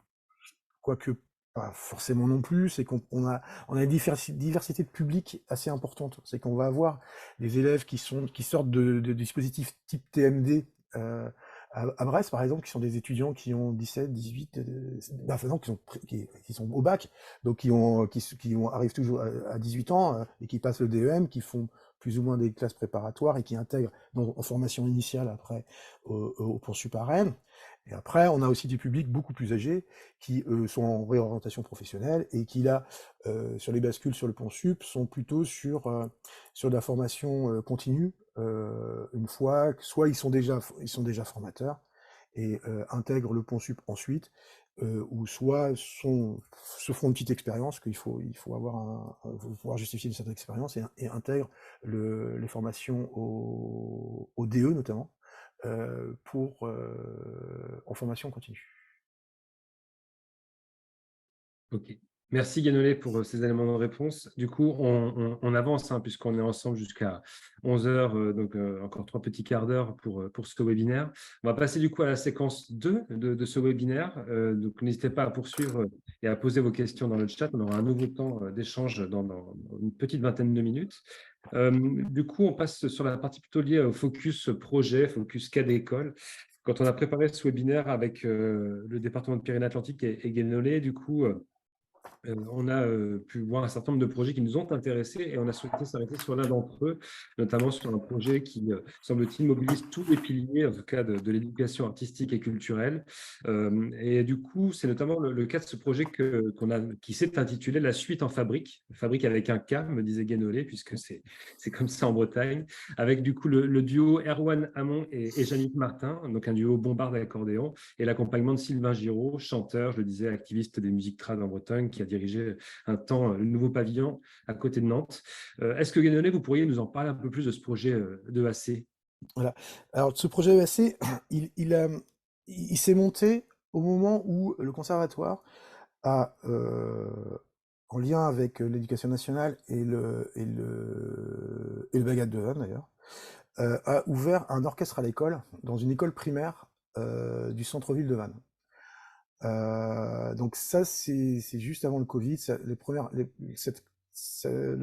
quoique pas forcément non plus, c'est qu'on a une diversité de publics assez importante. C'est qu'on va avoir des élèves qui sortent de dispositifs type TMD à Brest, par exemple, qui sont des étudiants qui ont 17, 18, qui sont au bac, donc arrivent toujours à 18 ans et qui passent le DEM, qui font plus ou moins des classes préparatoires et qui intègrent en formation initiale après au Pont Sup à Rennes. Et après, on a aussi des publics beaucoup plus âgés qui sont en réorientation professionnelle et qui là, sur les bascules sur le Pont Sup, sont plutôt sur de la formation continue. Une fois, soit ils sont déjà formateurs et intègrent le Pont Sup ensuite, ou soit se font une petite expérience qu'il faut pouvoir justifier de cette expérience et intègrent les formations au DE notamment. En formation continue. Ok. Merci Guénolé pour ces éléments de réponse. Du coup, on avance puisqu'on est ensemble jusqu'à 11 h, donc encore 3 petits quarts d'heure pour ce webinaire. On va passer du coup à la séquence 2 de ce webinaire. Donc n'hésitez pas à poursuivre et à poser vos questions dans le chat. On aura un nouveau temps d'échange dans une petite vingtaine de minutes. Du coup, on passe sur la partie plutôt liée au focus projet, focus cas d'école. Quand on a préparé ce webinaire avec le département de Pyrénées-Atlantiques et Guénolé, du coup, on a pu voir un certain nombre de projets qui nous ont intéressés et on a souhaité s'arrêter sur l'un d'entre eux, notamment sur un projet qui, semble-t-il, mobilise tous les piliers, en tout cas de l'éducation artistique et culturelle. Et du coup, c'est notamment le cas de ce projet qui s'est intitulé La suite en fabrique, fabrique avec un K, me disait Guénolé, puisque c'est comme ça en Bretagne, avec du coup le duo Erwan Hamon et Jannick Martin, donc un duo bombarde accordéon, et l'accompagnement de Sylvain Giraud, chanteur, je le disais, activiste des musiques trad en Bretagne, qui a dirigé un temps le nouveau pavillon à côté de Nantes. Est-ce que Guénolé, vous pourriez nous en parler un peu plus de ce projet d'EAC? Voilà. Alors, ce projet EAC, il s'est monté au moment où le conservatoire a, en lien avec l'éducation nationale et le Bagad de Vannes d'ailleurs, a ouvert un orchestre à l'école, dans une école primaire du centre-ville de Vannes. Donc ça, c'est juste avant le Covid. Le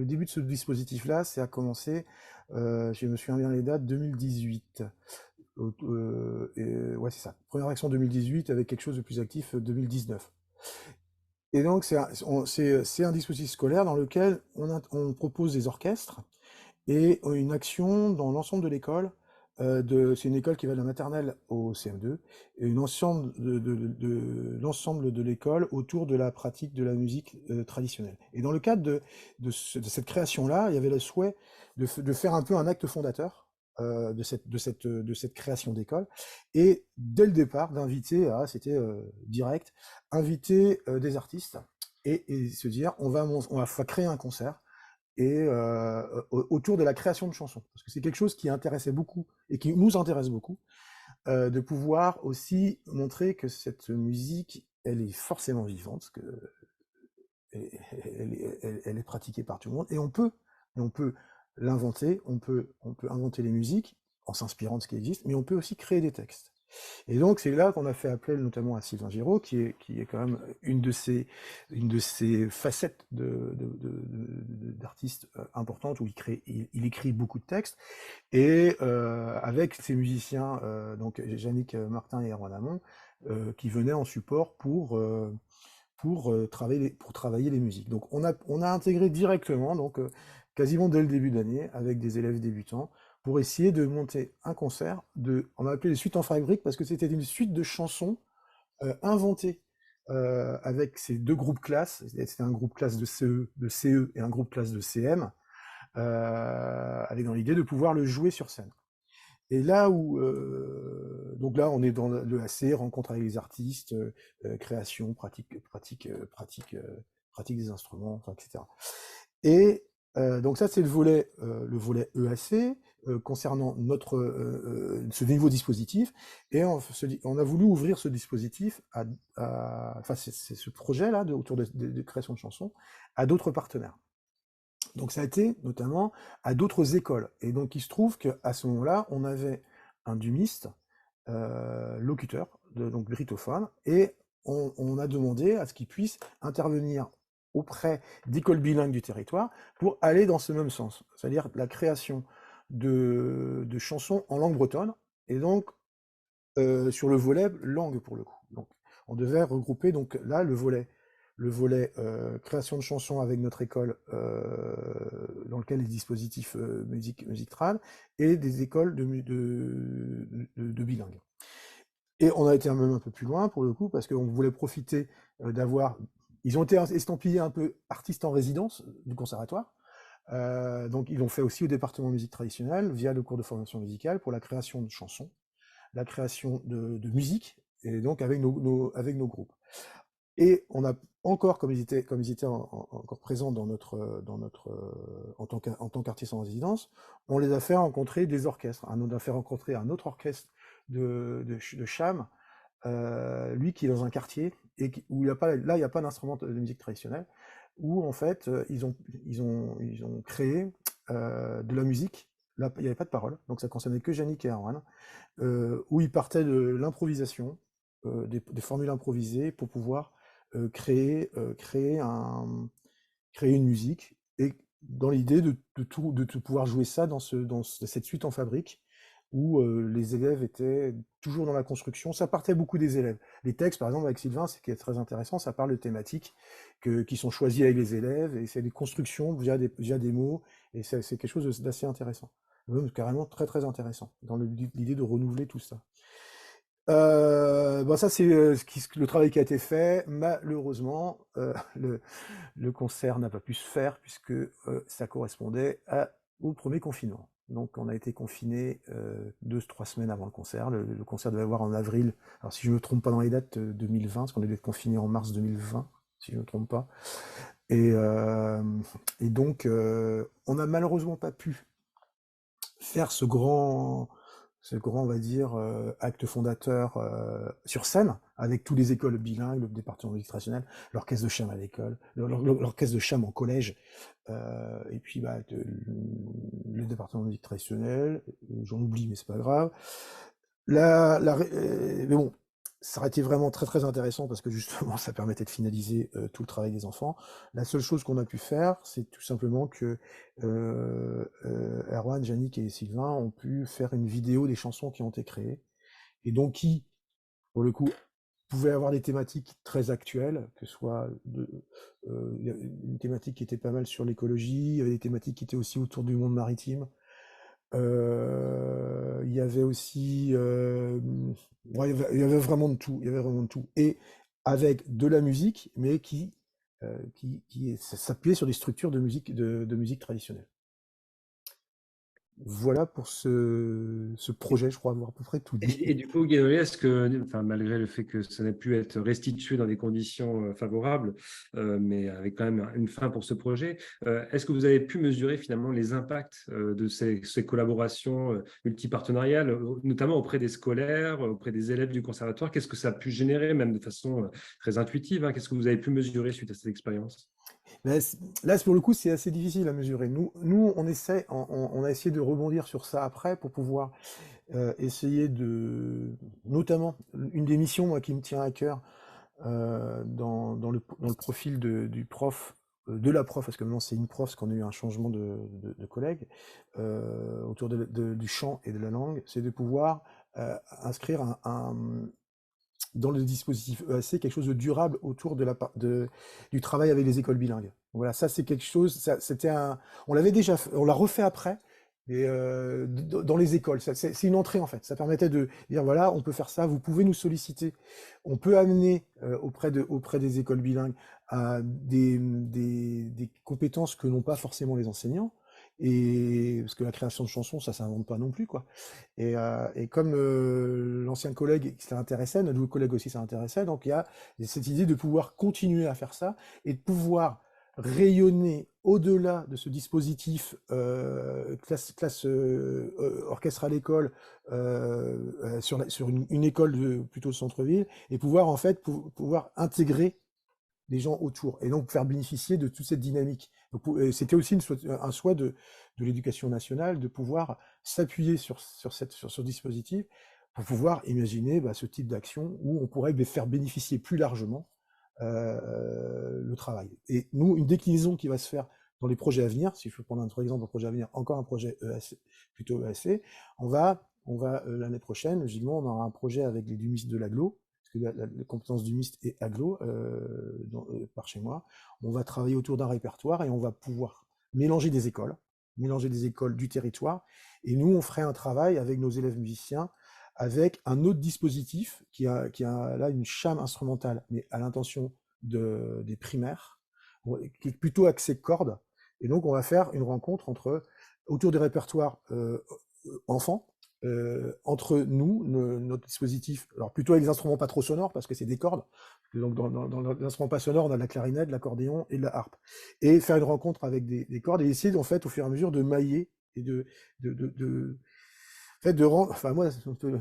début de ce dispositif-là, c'est à commencer, je me souviens bien les dates, 2018. Ouais, c'est ça. Première action 2018 avec quelque chose de plus actif 2019. Et donc c'est un dispositif scolaire dans lequel on propose des orchestres et une action dans l'ensemble de l'école. C'est une école qui va de la maternelle au CM2 et l'ensemble de l'école autour de la pratique de la musique traditionnelle. Et dans le cadre de cette création-là, il y avait le souhait de faire un peu un acte fondateur de cette création d'école et dès le départ d'inviter, c'était direct, inviter des artistes et se dire on va créer un concert et autour de la création de chansons. Parce que c'est quelque chose qui intéressait beaucoup et qui nous intéresse beaucoup, de pouvoir aussi montrer que cette musique, elle est forcément vivante, elle est pratiquée par tout le monde, et on peut l'inventer, on peut inventer les musiques en s'inspirant de ce qui existe, mais on peut aussi créer des textes. Et donc c'est là qu'on a fait appel notamment à Sylvain Giraud, qui est quand même une de ces facettes d'artistes importantes où il écrit beaucoup de textes, et avec ses musiciens, donc Jannick Martin et Erwan Hamon, qui venaient en support pour pour travailler les musiques. Donc on a intégré directement, donc quasiment dès le début d'année, avec des élèves débutants, pour essayer de monter un concert on a appelé les suites en fabrique parce que c'était une suite de chansons inventées avec ces deux groupes classes. C'était un groupe classe de CE et un groupe classe de CM, avec dans l'idée de pouvoir le jouer sur scène. Et là où, donc là, on est dans le AC, rencontre avec les artistes, création, pratique des instruments, enfin, etc. Et donc ça, c'est le volet EAC concernant ce nouveau dispositif. Et on a voulu ouvrir ce dispositif enfin, c'est ce projet-là autour de création de chansons à d'autres partenaires. Donc ça a été notamment à d'autres écoles. Et donc il se trouve qu'à ce moment-là, on avait un dumiste, locuteur, donc britophone, et on a demandé à ce qu'il puisse intervenir auprès d'écoles bilingues du territoire pour aller dans ce même sens, c'est-à-dire la création de chansons en langue bretonne, et donc sur le volet langue pour le coup. Donc on devait regrouper donc là le volet création de chansons avec notre école dans lequel les dispositifs musique trad et des écoles de bilingues. Et on a été même un peu plus loin pour le coup parce qu'on voulait profiter d'avoir... Ils ont été estampillés un peu artistes en résidence du conservatoire. Donc ils l'ont fait aussi au département musique traditionnelle via le cours de formation musicale pour la création de chansons, la création de musique, et donc avec nos groupes. Et on a encore, comme ils étaient encore présents en tant qu'artistes en résidence, on les a fait rencontrer des orchestres. On a fait rencontrer un autre orchestre de Cham, lui qui est dans un quartier et où il n'y a pas d'instrument de musique traditionnelle, où en fait ils ont créé de la musique. Là, il n'y avait pas de parole, donc ça concernait que Yannick et Erwan, où ils partaient de l'improvisation, des formules improvisées pour pouvoir créer une musique, et dans l'idée de tout pouvoir jouer ça dans cette suite en fabrique où les élèves étaient toujours dans la construction. Ça partait beaucoup des élèves. Les textes, par exemple, avec Sylvain, ce qui est très intéressant, ça parle de thématiques qui sont choisies avec les élèves, et c'est des constructions via des mots, et c'est quelque chose d'assez intéressant. Même carrément très très intéressant, dans l'idée de renouveler tout ça. Ça c'est le travail qui a été fait. Malheureusement, le concert n'a pas pu se faire puisque ça correspondait au premier confinement. Donc on a été confinés 2-3 semaines avant le concert. Le concert devait avoir en avril, alors si je ne me trompe pas dans les dates, 2020, parce qu'on devait être confinés en mars 2020, si je ne me trompe pas. Et donc on n'a malheureusement pas pu faire ce grand, on va dire, acte fondateur sur scène, avec toutes les écoles bilingues, le département de musique traditionnelle, l'orchestre de Cham à l'école, l'orchestre de Cham en collège, et puis le département de musique traditionnelle, j'en oublie, mais c'est pas grave. Mais bon, ça aurait été vraiment très très intéressant parce que justement ça permettait de finaliser tout le travail des enfants. La seule chose qu'on a pu faire, c'est tout simplement que Erwan, Yannick et Sylvain ont pu faire une vidéo des chansons qui ont été créées, et donc qui, pour le coup, pouvaient avoir des thématiques très actuelles, que ce soit une thématique qui était pas mal sur l'écologie, il y avait des thématiques qui étaient aussi autour du monde maritime. Il y avait aussi, il y avait vraiment de tout, et avec de la musique, mais qui s'appuyait sur des structures de musique traditionnelle. Voilà pour ce projet, je crois avoir à peu près tout dit. Et du coup, Guénolé, est-ce que, enfin, malgré le fait que ça n'ait pu être restitué dans des conditions favorables, mais avec quand même une fin pour ce projet, est-ce que vous avez pu mesurer finalement les impacts de ces collaborations multipartenariales, notamment auprès des scolaires, auprès des élèves du conservatoire? Qu'est-ce que ça a pu générer, même de façon très intuitive, hein? Qu'est-ce que vous avez pu mesurer suite à cette expérience? Mais là, pour le coup, c'est assez difficile à mesurer. Nous on a essayé de rebondir sur ça après pour pouvoir essayer notamment, une des missions, moi, qui me tient à cœur dans le profil du prof, de la prof, parce que maintenant c'est une prof, parce qu'on a eu un changement de collègue autour du chant et de la langue, c'est de pouvoir inscrire dans le dispositif EAC quelque chose de durable autour du travail avec les écoles bilingues. Voilà, ça c'est quelque chose, on l'avait déjà fait, on l'a refait après, et dans les écoles. C'est une entrée en fait. Ça permettait de dire voilà, on peut faire ça, vous pouvez nous solliciter, on peut amener auprès des écoles bilingues des compétences que n'ont pas forcément les enseignants. Et parce que la création de chansons, ça s'invente pas non plus, quoi. Et comme l'ancien collègue qui s'intéressait, notre nouveau collègue aussi s'intéressait, donc il y a cette idée de pouvoir continuer à faire ça et de pouvoir rayonner au-delà de ce dispositif classe orchestre à l'école sur une école plutôt de centre-ville et pouvoir en fait pouvoir intégrer les gens autour et donc faire bénéficier de toute cette dynamique. C'était aussi un souhait de l'éducation nationale de pouvoir s'appuyer sur ce dispositif pour pouvoir imaginer ce type d'action où on pourrait faire bénéficier plus largement le travail. Et nous, une déclinaison qui va se faire dans les projets à venir, si je peux prendre un autre exemple, un projet à venir, encore un projet EAC, plutôt EAC, on va l'année prochaine, logiquement, on aura un projet avec les dumistes de l'aglo, parce que la compétence dumiste est aglo, par chez moi. On va travailler autour d'un répertoire et on va pouvoir mélanger des écoles du territoire, et nous, on ferait un travail avec nos élèves musiciens avec un autre dispositif qui a là une chame instrumentale, mais à l'intention des primaires, qui est plutôt axé cordes. Et donc, on va faire une rencontre autour des répertoires enfants, entre nous, notre dispositif, alors plutôt avec des instruments pas trop sonores, parce que c'est des cordes. Donc, dans l'instrument pas sonore, on a de la clarinette, de l'accordéon et de la harpe. Et faire une rencontre avec des cordes et essayer, en fait, au fur et à mesure, de mailler et de rendre, enfin moi,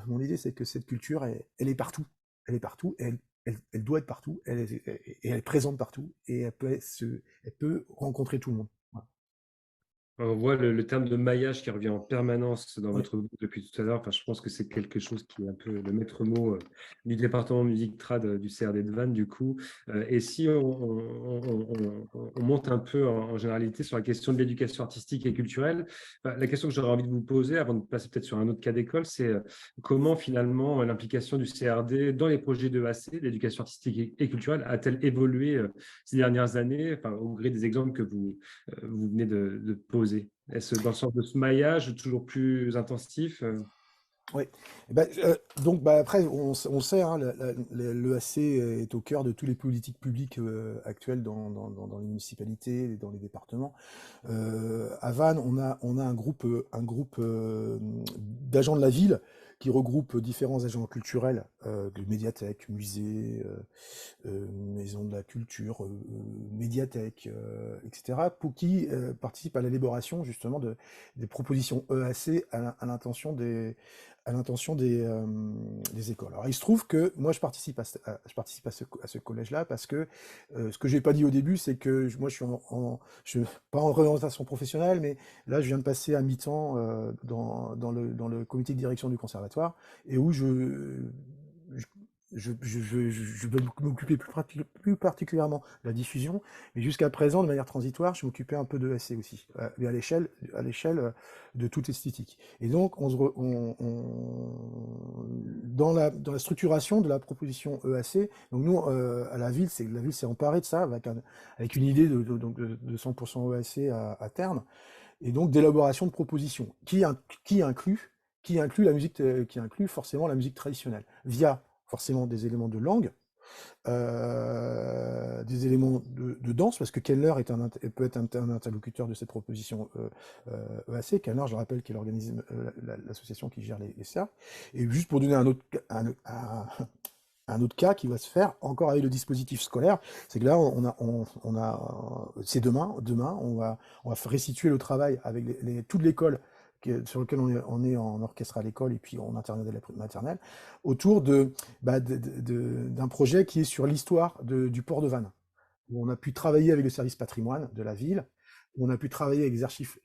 mon idée c'est que cette culture, elle est partout, elle est partout, elle doit être partout, elle est présente partout, et elle peut rencontrer tout le monde. Voilà. On voit le terme de maillage qui revient en permanence dans Oui. votre groupe depuis tout à l'heure. Enfin, je pense que c'est quelque chose qui est un peu le maître mot du département musique trad du CRD de Vannes, du coup. Et si on monte un peu en généralité sur la question de l'éducation artistique et culturelle, la question que j'aurais envie de vous poser, avant de passer peut-être sur un autre cas d'école, c'est comment finalement l'implication du CRD dans les projets de d'EAC, l'éducation artistique et culturelle, a-t-elle évolué ces dernières années, enfin, au gré des exemples que vous venez de poser? Est-ce dans le sens de ce maillage toujours plus intensif? Oui. Donc après, on sait, hein, l'EAC est au cœur de toutes les politiques publiques actuelles dans les municipalités et dans les départements. À Vannes, on a un groupe d'agents de la ville qui regroupe différents agents culturels, médiathèques, musées, maisons de la culture, médiathèques, etc., pour qui participent à l'élaboration justement des propositions EAC à l'intention des écoles. Alors il se trouve que moi je participe à ce collège-là parce que ce que j'ai pas dit au début, c'est que moi je suis pas en représentation professionnelle, mais là je viens de passer à mi-temps dans le comité de direction du conservatoire, et où je vais m'occuper plus particulièrement de la diffusion, mais jusqu'à présent, de manière transitoire, je m'occupais un peu de EAC aussi, mais à l'échelle de toute esthétique. Et donc, dans la structuration de la proposition EAC, donc nous, à la ville s'est emparée de ça avec une idée de 100% EAC à terme, et donc d'élaboration de propositions qui inclut la musique, qui inclut forcément la musique traditionnelle, via forcément des éléments de langue, des éléments de danse, parce que Kellner peut être un interlocuteur de cette proposition EAC. Kellner, je le rappelle, qui est l'organisme, l'association qui gère les cercles. Et juste pour donner un autre cas qui va se faire encore avec le dispositif scolaire, c'est que là, c'est demain, on va restituer le travail avec toute l'école sur lequel on est en orchestre à l'école et puis en maternelle, autour d'un projet qui est sur l'histoire du port de Vannes, où on a pu travailler avec le service patrimoine de la ville, où on a pu travailler avec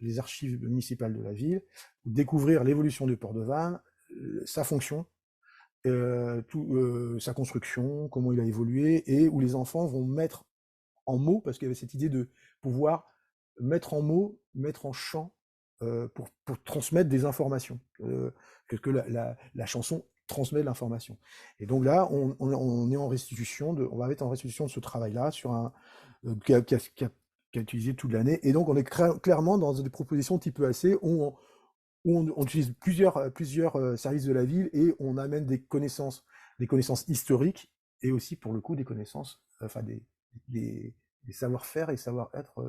les archives municipales de la ville, découvrir l'évolution du port de Vannes, sa fonction, sa construction, comment il a évolué, et où les enfants vont mettre en mots, parce qu'il y avait cette idée de pouvoir mettre en mots, mettre en chant pour transmettre des informations, que la chanson transmet de l'information. Et donc là, on est en restitution on va mettre en restitution de ce travail-là sur qui a utilisé toute l'année. Et donc, on est clairement dans des propositions type EAC où on utilise plusieurs services de la ville et on amène des connaissances historiques et aussi, pour le coup, des connaissances, enfin, des savoir-faire et savoir-être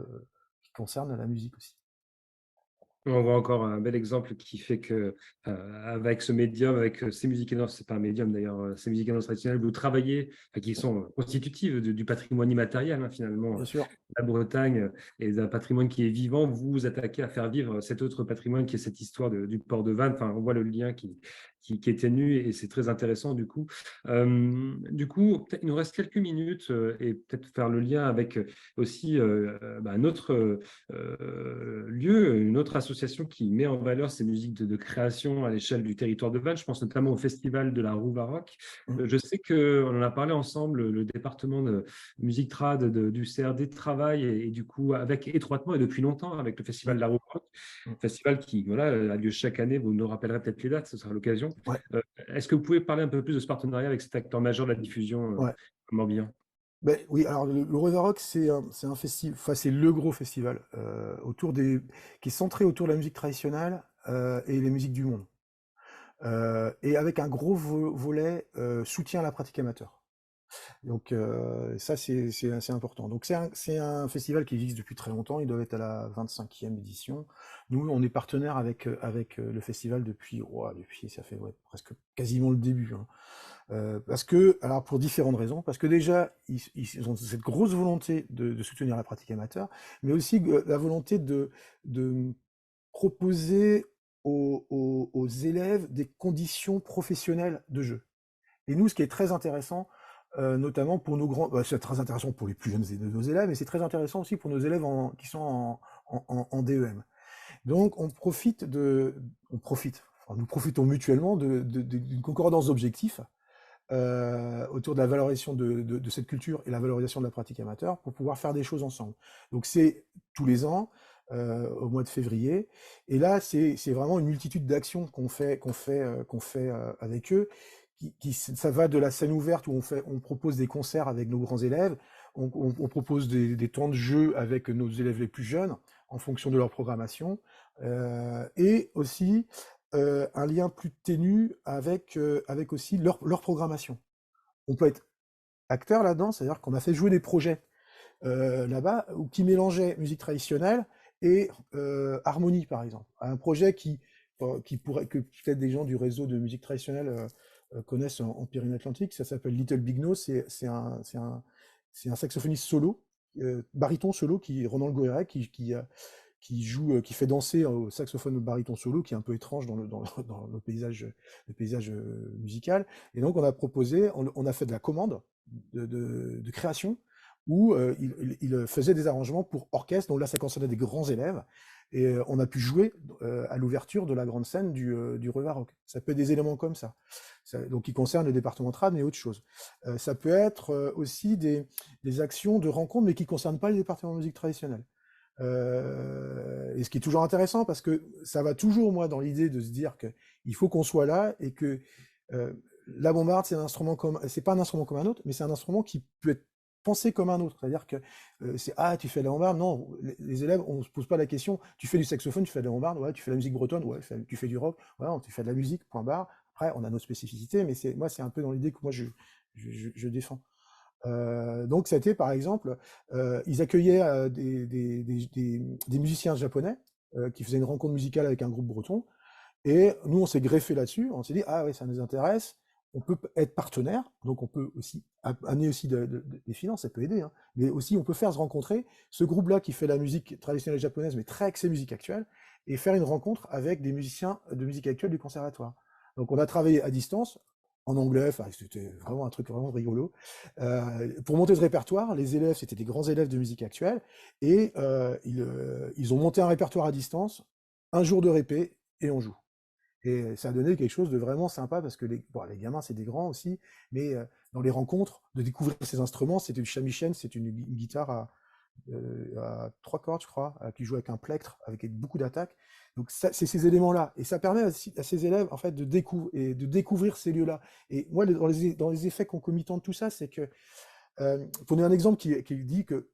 qui concernent la musique aussi. On voit encore un bel exemple qui fait que, avec ce médium, avec ces musiques et danses, c'est pas un médium d'ailleurs, ces musiques et danses traditionnelles, vous travaillez, qui sont constitutives du patrimoine immatériel, hein, finalement, Bien sûr. la Bretagne et d'un patrimoine qui est vivant, vous vous attaquez à faire vivre cet autre patrimoine qui est cette histoire du port de Vannes. Enfin, on voit le lien qui est ténu et c'est très intéressant du coup. Il nous reste quelques minutes et peut-être faire le lien avec aussi un autre lieu, une autre association qui met en valeur ces musiques de création à l'échelle du territoire de Vannes. Je pense notamment au Festival de la Roue Baroque. Je sais qu'on en a parlé ensemble, le département de musique trad du CRD travaille et du coup avec étroitement et depuis longtemps avec le Festival de la Roue Baroque, festival qui a lieu chaque année. Vous nous rappellerez peut-être les dates, ce sera l'occasion. Ouais. Est-ce que vous pouvez parler un peu plus de ce partenariat avec cet acteur majeur de la diffusion Ouais. Morbihan? Ben, oui, alors le Rock, c'est un festival, enfin c'est le gros festival qui est centré autour de la musique traditionnelle et les musiques du monde, et avec un gros volet soutien à la pratique amateur. Donc ça c'est assez important. Donc c'est un festival qui existe depuis très longtemps. Il doit être à la 25e édition. Nous on est partenaire avec le festival depuis ça fait presque quasiment le début. Hein. Parce que, alors pour différentes raisons, parce que déjà, ils ont cette grosse volonté de soutenir la pratique amateur, mais aussi la volonté de proposer aux élèves des conditions professionnelles de jeu. Et nous, ce qui est très intéressant, notamment pour nos grands, c'est très intéressant pour les plus jeunes de nos élèves, mais c'est très intéressant aussi pour nos élèves qui sont en DEM. Donc, nous profitons mutuellement d'une concordance d'objectifs autour de la valorisation de cette culture et la valorisation de la pratique amateur pour pouvoir faire des choses ensemble. Donc c'est tous les ans, au mois de février, et là c'est vraiment une multitude d'actions qu'on fait avec eux. Ça va de la scène ouverte où on propose des concerts avec nos grands élèves, on propose des temps de jeu avec nos élèves les plus jeunes en fonction de leur programmation, et aussi un lien plus ténu avec aussi leur programmation. On peut être acteur là-dedans, c'est-à-dire qu'on a fait jouer des projets là-bas qui mélangeaient musique traditionnelle et harmonie, par exemple. Un projet que peut-être des gens du réseau de musique traditionnelle connaissent en Pyrénées-Atlantiques, ça s'appelle Little Big No, c'est un saxophoniste solo, baryton solo, Ronan Goéret, qui fait danser au saxophone de baryton solo, qui est un peu étrange dans le paysage musical. Et donc on a fait de la commande de création où il faisait des arrangements pour orchestre. Donc là, ça concernait des grands élèves. Et on a pu jouer à l'ouverture de la grande scène du Rock. Ça peut être des éléments comme ça. Donc qui concernent le département trad, mais autre chose. Ça peut être aussi des actions de rencontres, mais qui ne concernent pas les départements de musique traditionnelle. Et ce qui est toujours intéressant, parce que ça va toujours, moi, dans l'idée de se dire qu'il faut qu'on soit là et que la bombarde, c'est pas un instrument comme un autre, mais c'est un instrument qui peut être pensé comme un autre. C'est-à-dire que tu fais de la bombarde. Non, les élèves, on ne se pose pas la question, tu fais du saxophone, tu fais de la bombarde, ouais, tu fais de la musique bretonne, ouais, tu fais du rock, ouais, tu fais de la musique, point barre. Après, on a nos spécificités, mais moi, c'est un peu dans l'idée que moi, je défends. Donc, c'était par exemple, ils accueillaient des musiciens japonais qui faisaient une rencontre musicale avec un groupe breton, et nous, on s'est greffé là-dessus, on s'est dit, ah oui, ça nous intéresse, on peut être partenaire, donc on peut aussi amener aussi des finances, ça peut aider, hein, mais aussi on peut faire se rencontrer ce groupe-là qui fait la musique traditionnelle japonaise, mais très axée musique actuelle, et faire une rencontre avec des musiciens de musique actuelle du conservatoire. Donc on a travaillé à distance, en anglais, enfin c'était vraiment un truc vraiment rigolo. Pour monter ce répertoire, les élèves, c'était des grands élèves de musique actuelle, et ils ont monté un répertoire à distance, un jour de répé, et on joue. Et ça a donné quelque chose de vraiment sympa, parce que les gamins, c'est des grands aussi, mais dans les rencontres, de découvrir ces instruments, c'était du shamisen, c'est une guitare à 3 cordes, je crois, qui joue avec un plectre, avec beaucoup d'attaques. Donc c'est ces éléments-là. Et ça permet à ces élèves en fait, de découvrir ces lieux-là. Et moi, dans les effets concomitants de tout ça, c'est que, pour donner un exemple qui dit que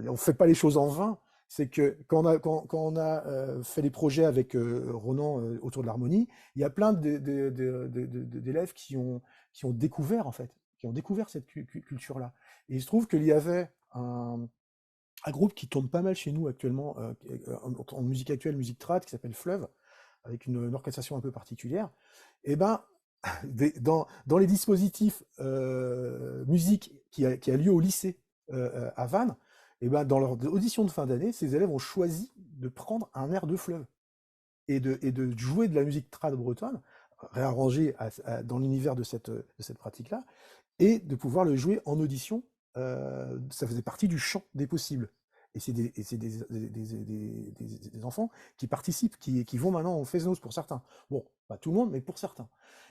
on ne fait pas les choses en vain, c'est que quand on a fait les projets avec Ronan autour de l'harmonie, il y a plein d'élèves qui ont découvert, en fait, qui ont découvert cette culture-là. Et il se trouve qu'il y avait un groupe qui tourne pas mal chez nous actuellement, en musique actuelle, musique trad, qui s'appelle Fleuve, avec une orchestration un peu particulière. Et ben, dans les dispositifs musique qui a lieu au lycée à Vannes, et ben, dans leur audition de fin d'année, ces élèves ont choisi de prendre un air de Fleuve et de jouer de la musique trad bretonne, réarrangée dans l'univers de cette pratique-là, et de pouvoir le jouer en audition. Ça faisait partie du champ des possibles. Et c'est des enfants qui participent, qui vont maintenant au Fesnos pour certains. Bon, pas tout le monde, mais pour certains.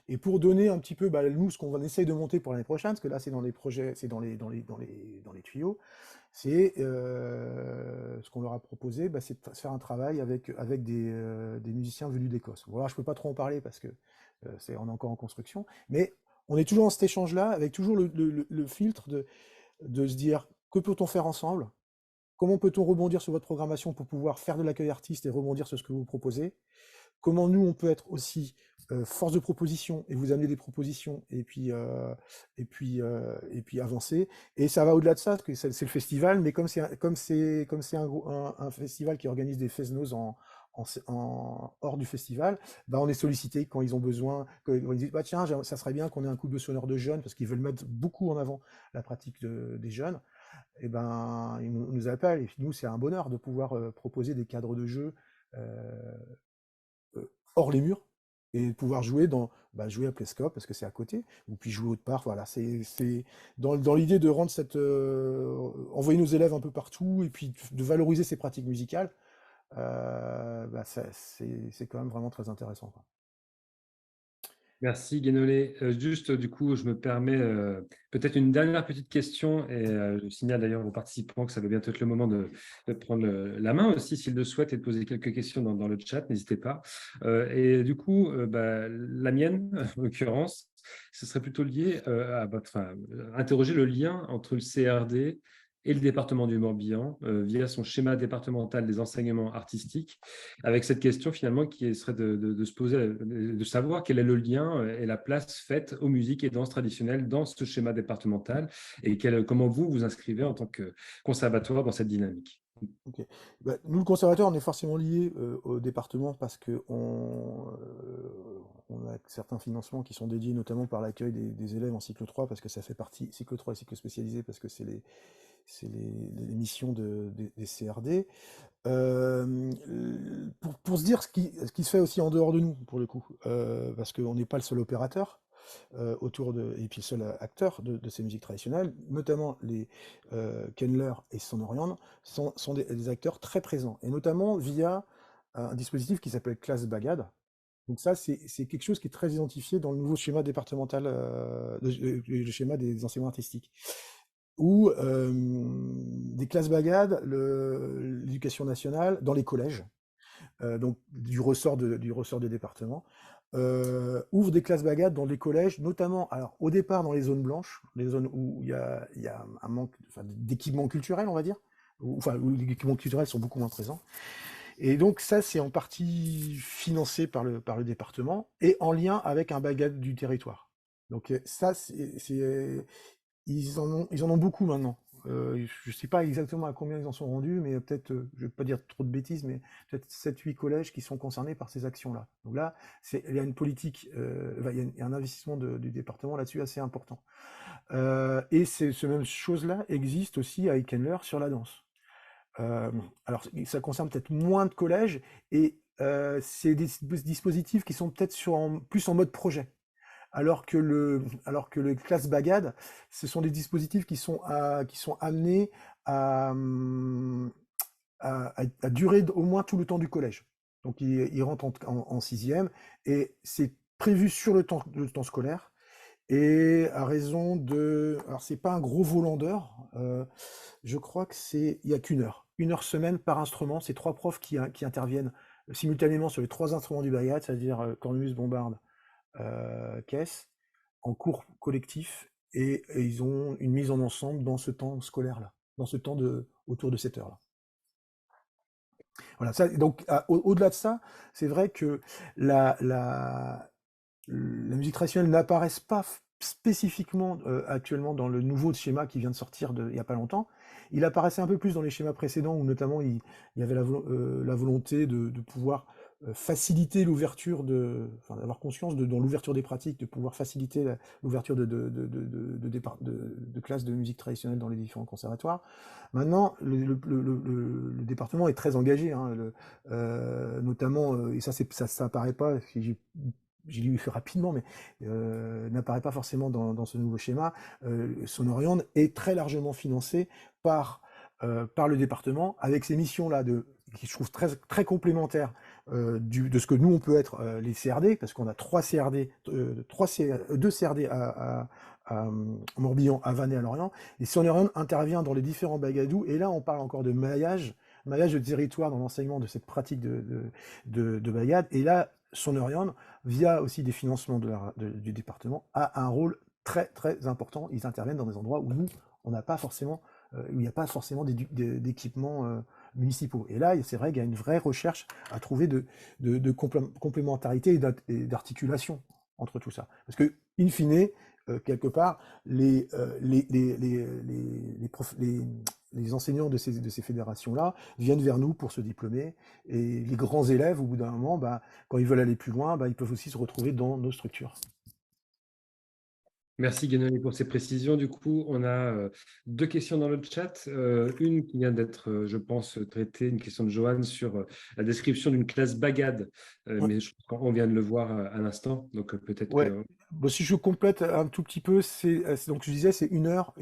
Et pour donner un petit peu, nous, ce qu'on essaye de monter pour l'année prochaine, parce que là, c'est dans les projets, c'est dans les tuyaux, c'est ce qu'on leur a proposé, c'est de faire un travail avec des musiciens venus d'Écosse. Voilà, je peux pas trop en parler parce que on est encore en construction, mais on est toujours dans cet échange-là, avec toujours le filtre de se dire, que peut-on faire ensemble? Comment peut-on rebondir sur votre programmation pour pouvoir faire de l'accueil artiste et rebondir sur ce que vous proposez? Comment nous, on peut être aussi force de proposition et vous amener des propositions et puis avancer. Et ça va au-delà de ça, parce que c'est le festival, mais comme c'est un festival qui organise des Fesnos hors du festival, on est sollicité quand ils ont besoin, quand ils disent tiens, ça serait bien qu'on ait un coup de sonore de jeunes, parce qu'ils veulent mettre beaucoup en avant la pratique des jeunes. Et ils nous appellent, et nous, c'est un bonheur de pouvoir proposer des cadres de jeu hors les murs, et de pouvoir jouer jouer à Plescope, parce que c'est à côté, ou puis jouer autre part. Voilà, c'est dans l'idée de rendre envoyer nos élèves un peu partout, et puis de valoriser ces pratiques musicales. C'est quand même vraiment très intéressant, quoi. Merci Guénolé. Juste, du coup, je me permets peut-être une dernière petite question, et je signale d'ailleurs aux participants que ça va bientôt être le moment de prendre la main aussi, s'ils le souhaitent, et de poser quelques questions dans le chat, n'hésitez pas. Et du coup, la mienne, en l'occurrence, ce serait plutôt lié à interroger le lien entre le CRD et le département du Morbihan via son schéma départemental des enseignements artistiques, avec cette question finalement qui serait de se poser, de savoir quel est le lien et la place faite aux musiques et danses traditionnelles dans ce schéma départemental, et comment vous inscrivez en tant que conservatoire dans cette dynamique. Okay. Nous, le conservatoire, on est forcément lié au département parce qu'on a certains financements qui sont dédiés notamment par l'accueil des élèves en cycle 3, parce que ça fait partie, cycle 3 et cycle spécialisé, parce que c'est les missions des CRD. Pour se dire ce qui se fait aussi en dehors de nous, pour le coup, parce qu'on n'est pas le seul opérateur et puis le seul acteur de ces musiques traditionnelles, notamment les Kendler et Sonorian sont des acteurs très présents, et notamment via un dispositif qui s'appelle Classe Bagad. Donc ça, c'est quelque chose qui est très identifié dans le nouveau schéma départemental, le schéma des enseignements artistiques, où des classes Bagad, l'éducation nationale, dans les collèges, donc du ressort des départements, ouvre des classes Bagad dans les collèges, notamment, alors au départ dans les zones blanches, les zones où il y a un manque d'équipements culturels, on va dire, où les équipements culturels sont beaucoup moins présents. Et donc ça, c'est en partie financé par le département et en lien avec un Bagad du territoire. Donc ça, ils en ont beaucoup maintenant. Je ne sais pas exactement à combien ils en sont rendus, mais peut-être, je ne vais pas dire trop de bêtises, mais peut-être 7-8 collèges qui sont concernés par ces actions-là. Donc là, il y a une politique, il y a un investissement du département là-dessus assez important. Et ce même chose-là existe aussi à Ekenler sur la danse. Alors, ça concerne peut-être moins de collèges, et c'est des dispositifs qui sont peut-être plus en mode projet. Alors que le classe Bagad, ce sont des dispositifs qui sont amenés à durer au moins tout le temps du collège. Donc ils rentrent en 6e, et c'est prévu sur le temps scolaire. et à raison de... Alors, c'est pas un gros volant d'heures, je crois que il y a une heure semaine par instrument. C'est 3 profs qui interviennent simultanément sur les 3 instruments du Bayad, c'est-à-dire cornemuse, bombarde, caisse, en cours collectif, et ils ont une mise en ensemble dans ce temps scolaire-là, dans ce temps autour de 7 heures-là. Voilà, ça, donc au-delà de ça, c'est vrai que la musique traditionnelle n'apparaît pas spécifiquement actuellement dans le nouveau schéma qui vient de sortir il n'y a pas longtemps. Il apparaissait un peu plus dans les schémas précédents où notamment il y avait la volonté de pouvoir faciliter l'ouverture enfin d'avoir conscience dans l'ouverture des pratiques, de pouvoir faciliter l'ouverture de classes de musique traditionnelle dans les différents conservatoires. Maintenant, le département est très engagé, hein, notamment, et ça apparaît pas, j'ai lu rapidement, mais n'apparaît pas forcément dans ce nouveau schéma. Sonorion est très largement financé par le département, avec ces missions-là qui je trouve très, très complémentaires de ce que nous on peut être les CRD, parce qu'on a 3 CRD, 2 CRD à Morbihan, à Vannes et à Lorient, et Sonorion intervient dans les différents bagadous, et là on parle encore de maillage de territoire dans l'enseignement de cette pratique de bagad, et là Sonorion, via aussi des financements du département, a un rôle très très important. Ils interviennent dans des endroits où nous, on n'a pas forcément, où il n'y a pas forcément d'équipements municipaux. Et là, c'est vrai qu'il y a une vraie recherche à trouver de complémentarité et d'articulation entre tout ça. Parce que, in fine, quelque part, les enseignants de ces fédérations-là viennent vers nous pour se diplômer, et les grands élèves, au bout d'un moment, quand ils veulent aller plus loin, ils peuvent aussi se retrouver dans nos structures. Merci Guénolé pour ces précisions. Du coup, on a 2 questions dans le chat. Une qui vient d'être, je pense, traitée, une question de Johan sur la description d'une classe bagad. Ouais. Mais je pense qu'on vient de le voir à l'instant. Donc peut-être Ouais. que... Bon, si je complète un tout petit peu, donc je disais, c'est 1 heure,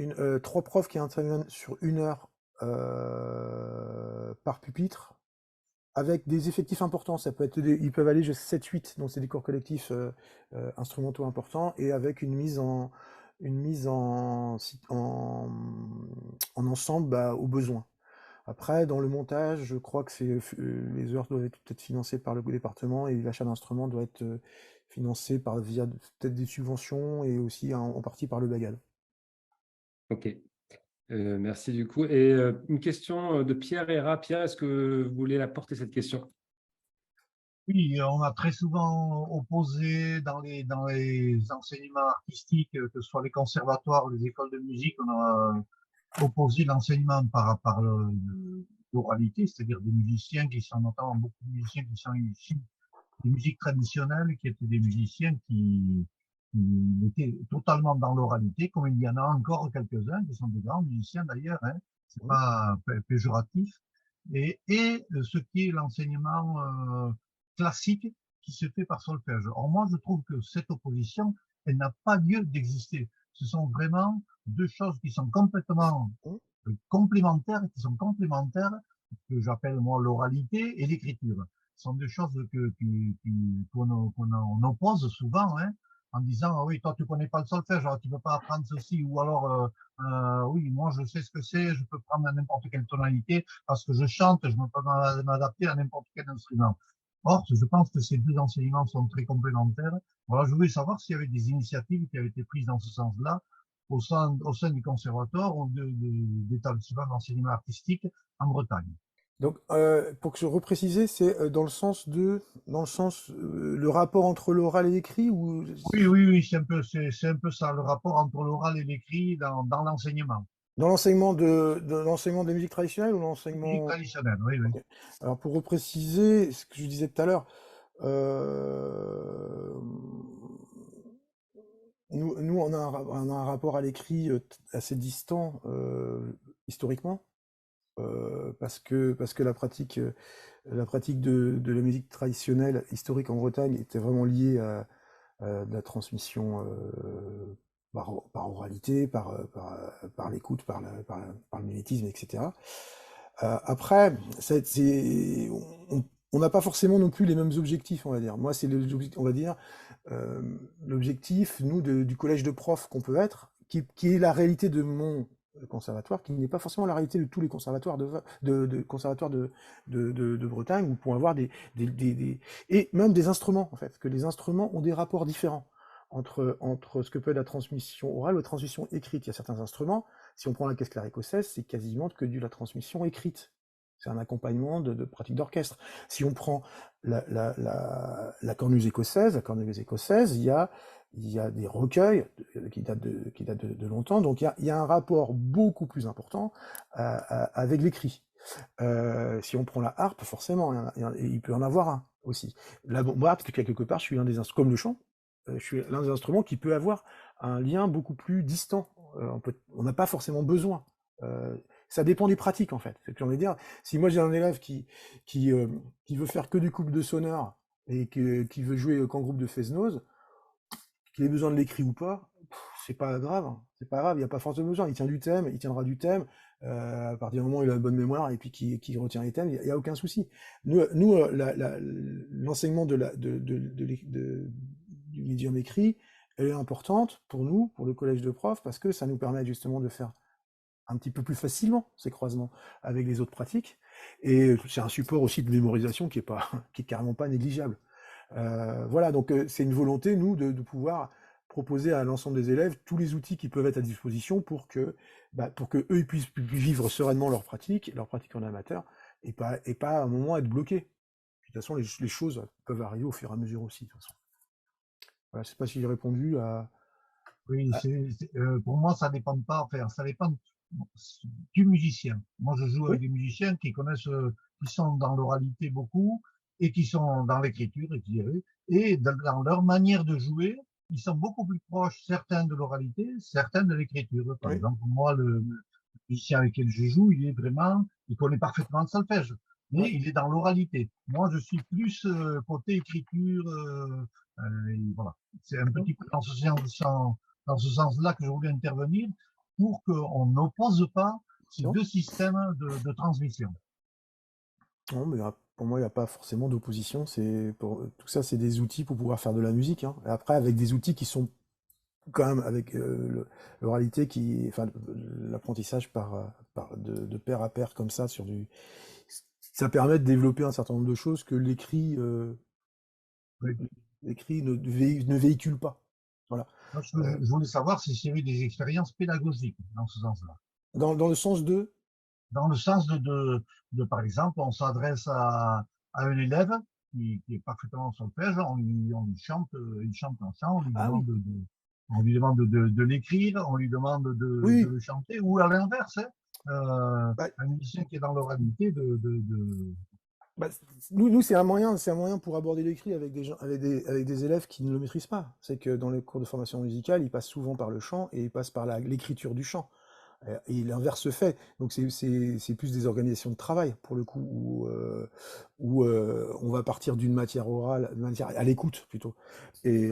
3 profs qui interviennent sur 1 heure par pupitre, avec des effectifs importants. Ça peut être ils peuvent aller jusqu'à 7-8, donc c'est des cours collectifs instrumentaux importants, et avec une mise en ensemble au besoin. Après, dans le montage, je crois que les heures doivent être peut-être financées par le département, et l'achat d'instruments doit être financé via peut-être des subventions, et aussi en partie par le bagad. Ok. Merci du coup. Et une question de Pierre Héra. Pierre, est-ce que vous voulez la porter cette question? Oui, on a très souvent opposé dans les enseignements artistiques, que ce soit les conservatoires, les écoles de musique, on a opposé l'enseignement par l'oralité, c'est-à-dire des musiciens qui sont, notamment beaucoup de musiciens qui sont issus des musiques traditionnelles, qui étaient des musiciens qui étaient totalement dans l'oralité, comme il y en a encore quelques-uns qui sont des grands musiciens d'ailleurs, hein, c'est pas péjoratif, et ce qui est l'enseignement classique qui se fait par solfège. Or, moi, je trouve que cette opposition, elle n'a pas lieu d'exister. Ce sont vraiment 2 choses qui sont complètement complémentaires, que j'appelle moi l'oralité et l'écriture. Ce sont 2 choses qu'on oppose souvent, hein, en disant ah oui, toi tu connais pas le solfège, alors tu peux pas apprendre ceci, ou alors oui, moi je sais ce que c'est, je peux prendre n'importe quelle tonalité parce que je chante, je peux m'adapter à n'importe quel instrument. Or, je pense que ces 2 enseignements sont très complémentaires. Voilà, je voulais savoir s'il y avait des initiatives qui avaient été prises dans ce sens-là au sein du conservatoire ou d'établissements d'enseignement artistique en Bretagne. Donc, pour que je repréciser, c'est dans le sens le rapport entre l'oral et l'écrit, ou... Oui, c'est un peu ça, le rapport entre l'oral et l'écrit dans l'enseignement. Dans l'enseignement l'enseignement des musiques traditionnelles, ou Musique l'enseignement... traditionnelle, oui. Ok. Alors, pour repréciser ce que je disais tout à l'heure, euh, nous on a un rapport à l'écrit assez distant historiquement, parce que la pratique de la musique traditionnelle historique en Bretagne était vraiment liée à de la transmission par oralité, par l'écoute, par le mimétisme, etc. Après, on n'a pas forcément non plus les mêmes objectifs, on va dire. Moi, c'est on va dire, l'objectif, nous, du collège de profs qu'on peut être, qui est la réalité de mon conservatoire, qui n'est pas forcément la réalité de tous les conservatoires conservatoires de Bretagne, où pour avoir et même des instruments, en fait, que les instruments ont des rapports différents entre ce que peut être la transmission orale ou la transmission écrite. Il y a certains instruments, si on prend la caisse claire écossaise, c'est quasiment que de la transmission écrite. C'est un accompagnement de pratique d'orchestre. Si on prend la cornemuse écossaise, il y a des recueils qui datent de longtemps, donc il y a un rapport beaucoup plus important avec l'écrit. Si on prend la harpe, forcément, il peut y en avoir un aussi. La bombarde, quelque part, je suis un des instruments, comme le chant, je suis l'un des instruments qui peut avoir un lien beaucoup plus distant. On n'a pas forcément besoin. Ça dépend des pratiques, en fait. C'est ce que j'ai envie de dire. Si moi j'ai un élève qui veut faire que du couple de sonore et qui veut jouer qu'en groupe de Fesnose, qu'il ait besoin de l'écrit ou pas, c'est pas grave. C'est pas grave, il n'y a pas forcément besoin. Il tiendra du thème. À partir du moment où il a la bonne mémoire et puis qu'il retient les thèmes, il n'y a aucun souci. Nous l'enseignement du médium écrit, elle est importante pour nous, pour le collège de profs, parce que ça nous permet justement de faire un petit peu plus facilement ces croisements avec les autres pratiques. Et c'est un support aussi de mémorisation qui est carrément pas négligeable. Voilà, donc c'est une volonté, nous, de pouvoir proposer à l'ensemble des élèves tous les outils qui peuvent être à disposition pour que eux ils puissent vivre sereinement leur pratique en amateur, et pas à un moment être bloqués. De toute façon, les choses peuvent arriver au fur et à mesure aussi. De toute façon. Voilà, je sais pas si j'ai répondu à. Oui, pour moi, ça dépend pas, enfin, ça dépend du musicien. Moi, je joue avec des musiciens qui connaissent, qui sont dans l'oralité beaucoup et qui sont dans l'écriture, et dans leur manière de jouer, ils sont beaucoup plus proches, certains de l'oralité, certains de l'écriture. Par exemple, moi, le musicien avec lequel je joue, il connaît parfaitement le solfège, mais il est dans l'oralité. Moi, je suis plus côté écriture, et voilà. C'est un petit peu dans ce sens-là que je voulais intervenir, pour qu'on n'oppose pas ces deux systèmes de transmission. Non, mais pour moi, il n'y a pas forcément d'opposition. Tout ça, c'est des outils pour pouvoir faire de la musique. Hein. Et après, avec des outils qui sont quand même avec l'oralité, l'apprentissage de pair à pair comme ça ça permet de développer un certain nombre de choses que l'écrit ne véhicule pas. Voilà. Je voulais savoir s'il y avait des expériences pédagogiques dans ce sens-là. Dans le sens de? Dans le sens par exemple, on s'adresse à un élève qui est parfaitement solfège, on lui chante, il chante un chant, on lui demande de l'écrire, on lui demande de le chanter, ou à l'inverse, un musicien qui est dans l'oralité nous, c'est un moyen pour aborder l'écrit avec des élèves qui ne le maîtrisent pas. C'est que dans les cours de formation musicale, ils passent souvent par le chant et ils passent par l'écriture du chant. Et l'inverse se fait. Donc c'est plus des organisations de travail, pour le coup, où on va partir d'une matière orale, d'une matière à l'écoute plutôt. Et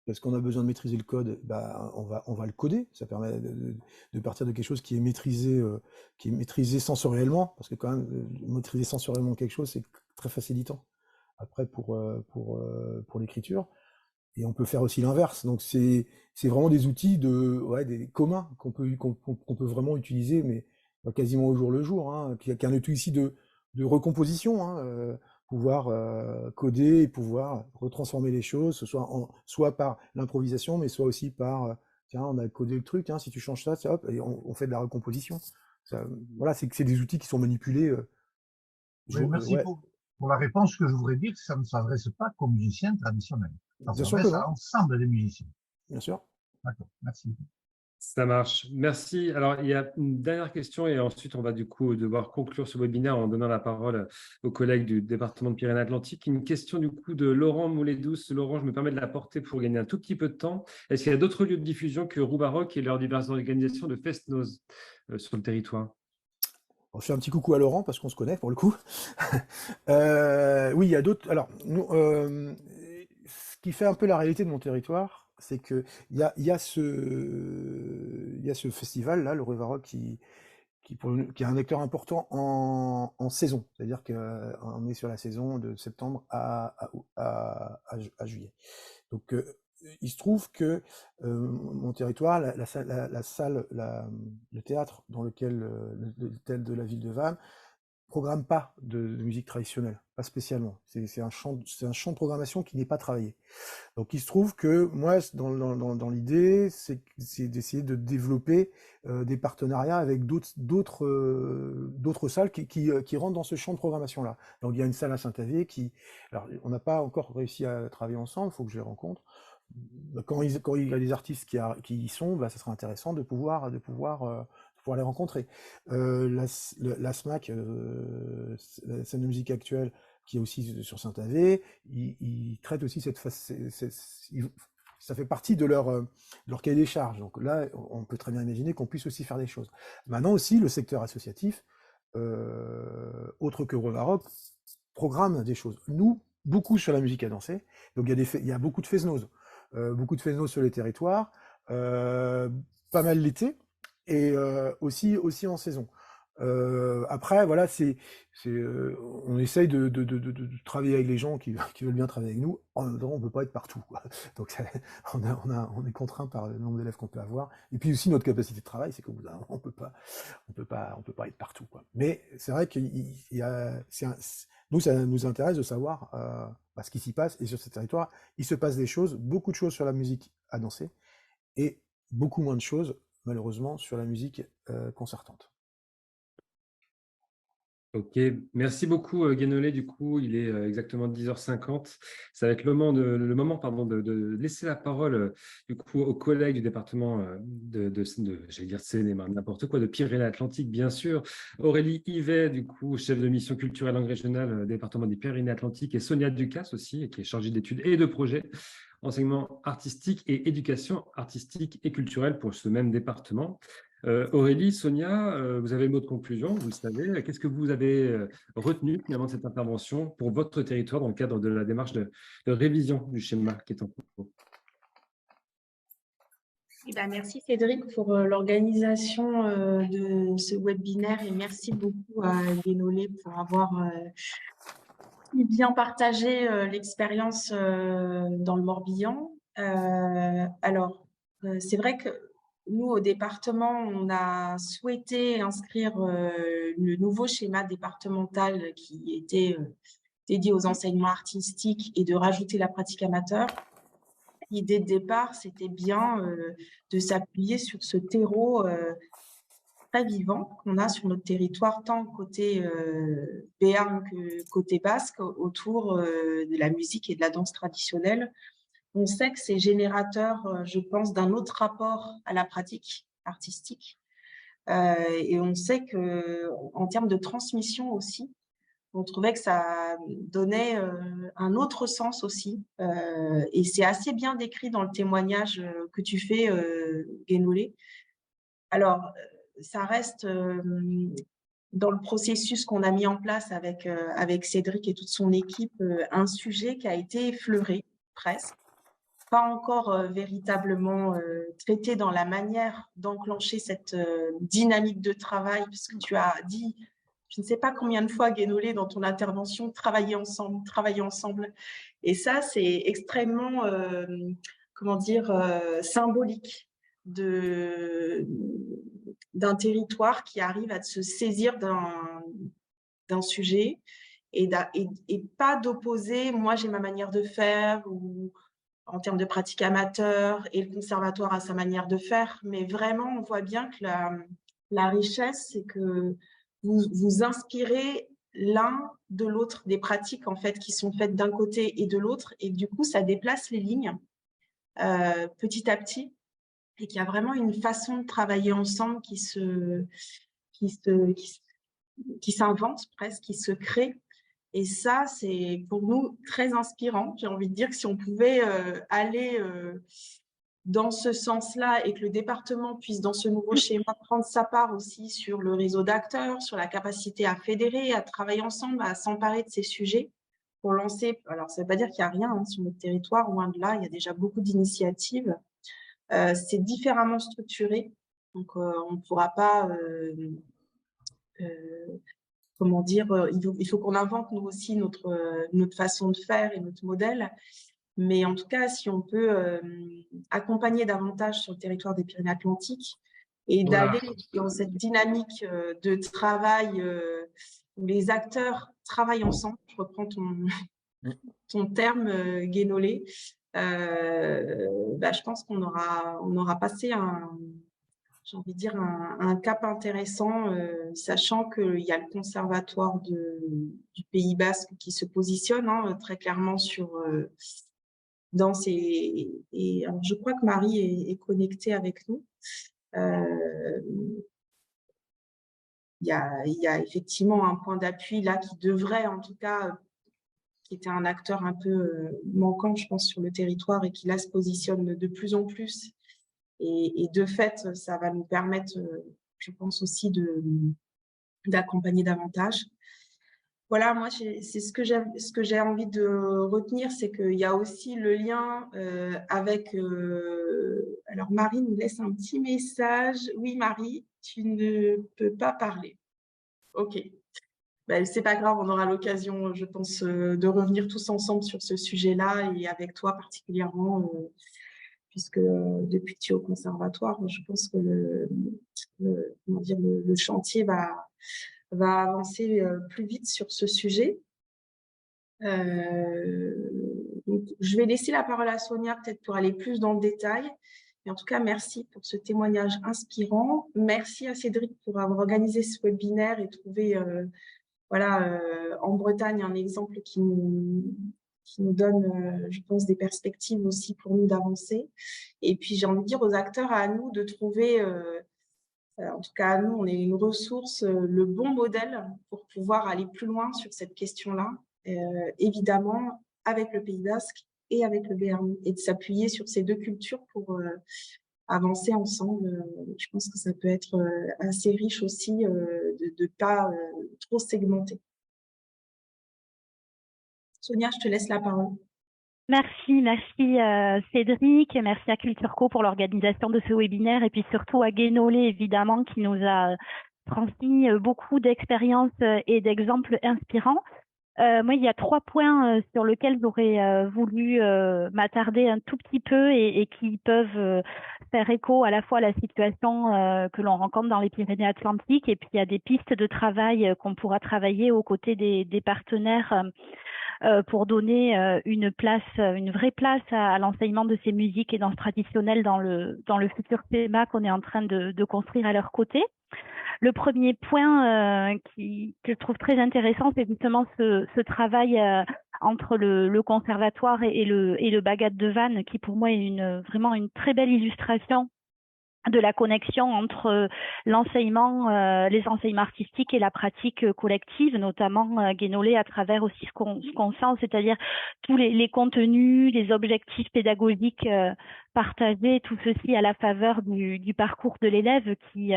parce qu'on a besoin de maîtriser le code, on va le coder. Ça permet de partir de quelque chose qui est maîtrisé sensoriellement, parce que quand même, maîtriser sensoriellement quelque chose, c'est très facilitant. Après, pour l'écriture. Et on peut faire aussi l'inverse. Donc c'est vraiment des outils des communs qu'on peut vraiment utiliser, mais quasiment au jour le jour. Hein. Puis il y a un outil ici de recomposition, hein, pouvoir coder et pouvoir retransformer les choses, soit par l'improvisation, mais soit aussi par tiens, on a codé le truc, hein, si tu changes ça, hop, et on fait de la recomposition. Voilà, c'est des outils qui sont manipulés. Merci pour la réponse. Que je voudrais dire, ça ne s'adresse pas qu'aux musiciens traditionnels. Ça s'adresse à l'ensemble des musiciens. Bien sûr. D'accord, merci. Ça marche. Merci. Alors, il y a une dernière question et ensuite, on va du coup devoir conclure ce webinaire en donnant la parole aux collègues du département de Pyrénées-Atlantiques. Une question du coup de Laurent Moulet-Douce. Laurent, je me permets de la porter pour gagner un tout petit peu de temps. Est-ce qu'il y a d'autres lieux de diffusion que Roubarock et leurs diverses organisations de Fest-Noz sur le territoire? Je fais un petit coucou à Laurent parce qu'on se connaît pour le coup. Oui, il y a d'autres. Alors, nous, ce qui fait un peu la réalité de mon territoire, c'est que il y a ce festival là, le Roubarock, qui qui est un acteur important en saison. C'est-à-dire qu'on est sur la saison de septembre à juillet. Donc, il se trouve que mon territoire, la salle, le théâtre dans lequel l'hôtel de la ville de Vannes programme pas de musique traditionnelle, pas spécialement. C'est un champ de programmation qui n'est pas travaillé. Donc il se trouve que moi, dans l'idée, c'est d'essayer de développer des partenariats avec d'autres salles qui rentrent dans ce champ de programmation-là. Donc il y a une salle à Saint-Avé alors on n'a pas encore réussi à travailler ensemble, il faut que je les rencontre. Quand il y a des artistes qui y sont, ça sera intéressant de pouvoir les rencontrer. La SMAC, la scène de musique actuelle, qui est aussi sur Saint-Avé, ils traitent aussi cette phase. Ça fait partie de leur cahier des charges. Donc là, on peut très bien imaginer qu'on puisse aussi faire des choses. Maintenant aussi, le secteur associatif, autre que Romarock, programme des choses. Nous, beaucoup sur la musique à danser. Donc il y a beaucoup de fest-noz. Beaucoup de fest-noz sur les territoires. Pas mal l'été. Et aussi en saison. Après, voilà, on essaye de travailler avec les gens qui veulent bien travailler avec nous. En même temps, on ne peut pas être partout, quoi. Donc, on est contraint par le nombre d'élèves qu'on peut avoir. Et puis aussi, notre capacité de travail, c'est qu'au bout d'un moment, on peut pas être partout, quoi. Mais c'est vrai qu'il y a, nous, ça nous intéresse de savoir ce qui s'y passe. Et sur ce territoire, il se passe des choses, beaucoup de choses sur la musique à danser, et beaucoup moins de choses, malheureusement, sur la musique concertante. Ok, merci beaucoup Guénolé. Du coup, il est exactement 10h50. Ça va être le moment de laisser la parole du coup aux collègues du département j'allais dire de Seine-et-Marne, n'importe quoi, de Pyrénées-Atlantiques, bien sûr. Aurélie Yvet, du coup, chef de mission culturelle langue régionale, département des Pyrénées-Atlantiques, et Sonia Ducasse aussi, qui est chargée d'études et de projets, enseignement artistique et éducation artistique et culturelle pour ce même département. Aurélie, Sonia, vous avez le mot de conclusion, vous le savez. Qu'est-ce que vous avez retenu finalement de cette intervention pour votre territoire dans le cadre de la démarche de révision du schéma qui est en cours? Merci Cédric pour l'organisation de ce webinaire et merci beaucoup à Guénolé pour avoir bien partagé l'expérience dans le Morbihan. Alors, c'est vrai que nous, au département, on a souhaité inscrire le nouveau schéma départemental qui était dédié aux enseignements artistiques et de rajouter la pratique amateur. L'idée de départ, c'était bien de s'appuyer sur ce terreau très vivant qu'on a sur notre territoire, tant côté béarn que côté basque, autour de la musique et de la danse traditionnelle. On sait que c'est générateur, je pense, d'un autre rapport à la pratique artistique. Et on sait qu'en termes de transmission aussi, on trouvait que ça donnait un autre sens aussi. Et c'est assez bien décrit dans le témoignage que tu fais, Guénolé. Alors, ça reste dans le processus qu'on a mis en place avec Cédric et toute son équipe, un sujet qui a été effleuré, presque. Pas encore véritablement traité dans la manière d'enclencher cette dynamique de travail, parce que tu as dit, je ne sais pas combien de fois, Guénolé, dans ton intervention, travailler ensemble. Et ça, c'est extrêmement, symbolique d'un territoire qui arrive à se saisir d'un sujet et pas d'opposer, moi j'ai ma manière de faire, ou en termes de pratique amateur, et le conservatoire a sa manière de faire, mais vraiment on voit bien que la richesse, c'est que vous inspirez l'un de l'autre des pratiques en fait qui sont faites d'un côté et de l'autre, et du coup ça déplace les lignes petit à petit, et qu'il y a vraiment une façon de travailler ensemble qui s'invente presque, qui se crée. Et ça, c'est pour nous très inspirant. J'ai envie de dire que si on pouvait aller dans ce sens-là et que le département puisse, dans ce nouveau schéma, prendre sa part aussi sur le réseau d'acteurs, sur la capacité à fédérer, à travailler ensemble, à s'emparer de ces sujets pour lancer. Alors, ça ne veut pas dire qu'il n'y a rien sur notre territoire, loin de là, il y a déjà beaucoup d'initiatives. C'est différemment structuré, donc on ne pourra pas comment dire, il faut qu'on invente nous aussi notre façon de faire et notre modèle. Mais en tout cas, si on peut accompagner davantage sur le territoire des Pyrénées-Atlantiques et Voilà. d'aller dans cette dynamique de travail où les acteurs travaillent ensemble, je reprends ton terme, Guénolé, je pense qu'on aura passé j'ai envie de dire, un cap intéressant, sachant qu'il y a le conservatoire du Pays Basque qui se positionne très clairement dans ces... Et alors, je crois que Marie est connectée avec nous. Il y a effectivement un point d'appui là qui devrait, en tout cas, qui était un acteur un peu manquant, je pense, sur le territoire et qui là se positionne de plus en plus. Et de fait, ça va nous permettre, je pense aussi, d'accompagner davantage. Voilà, moi, c'est ce que j'ai envie de retenir, c'est qu'il y a aussi le lien avec... alors, Marie nous laisse un petit message. Oui, Marie, tu ne peux pas parler. OK. C'est pas grave, on aura l'occasion, je pense, de revenir tous ensemble sur ce sujet-là et avec toi particulièrement, puisque depuis que tu es au conservatoire, je pense que le chantier va avancer plus vite sur ce sujet. Donc, je vais laisser la parole à Sonia peut-être pour aller plus dans le détail. Mais en tout cas, merci pour ce témoignage inspirant. Merci à Cédric pour avoir organisé ce webinaire et trouvé en Bretagne un exemple qui nous donne, je pense, des perspectives aussi pour nous d'avancer. Et puis, j'ai envie de dire aux acteurs, à nous de trouver, en tout cas à nous, on est une ressource, le bon modèle pour pouvoir aller plus loin sur cette question-là, évidemment avec le Pays Basque et avec le Béarn, et de s'appuyer sur ces deux cultures pour avancer ensemble. Je pense que ça peut être assez riche aussi de ne pas trop segmenter. Sonia, je te laisse la parole. Merci Cédric, et merci à Cultureco pour l'organisation de ce webinaire, et puis surtout à Guénolé, évidemment, qui nous a transmis beaucoup d'expériences et d'exemples inspirants. Moi, il y a 3 points sur lesquels j'aurais voulu m'attarder un tout petit peu et qui peuvent faire écho à la fois à la situation que l'on rencontre dans les Pyrénées-Atlantiques, et puis il y a des pistes de travail qu'on pourra travailler aux côtés des partenaires pour donner une vraie place à l'enseignement de ces musiques et danses traditionnelles dans le futur CEMA qu'on est en train de construire à leur côté. Le premier point que je trouve très intéressant, c'est justement ce travail entre le conservatoire et le Bagad de Vannes, qui pour moi est vraiment une très belle illustration de la connexion entre l'enseignement, les enseignements artistiques et la pratique collective, notamment Guénolé à travers aussi ce qu'on sent, c'est-à-dire tous les contenus, les objectifs pédagogiques partagés, tout ceci à la faveur du parcours de l'élève qui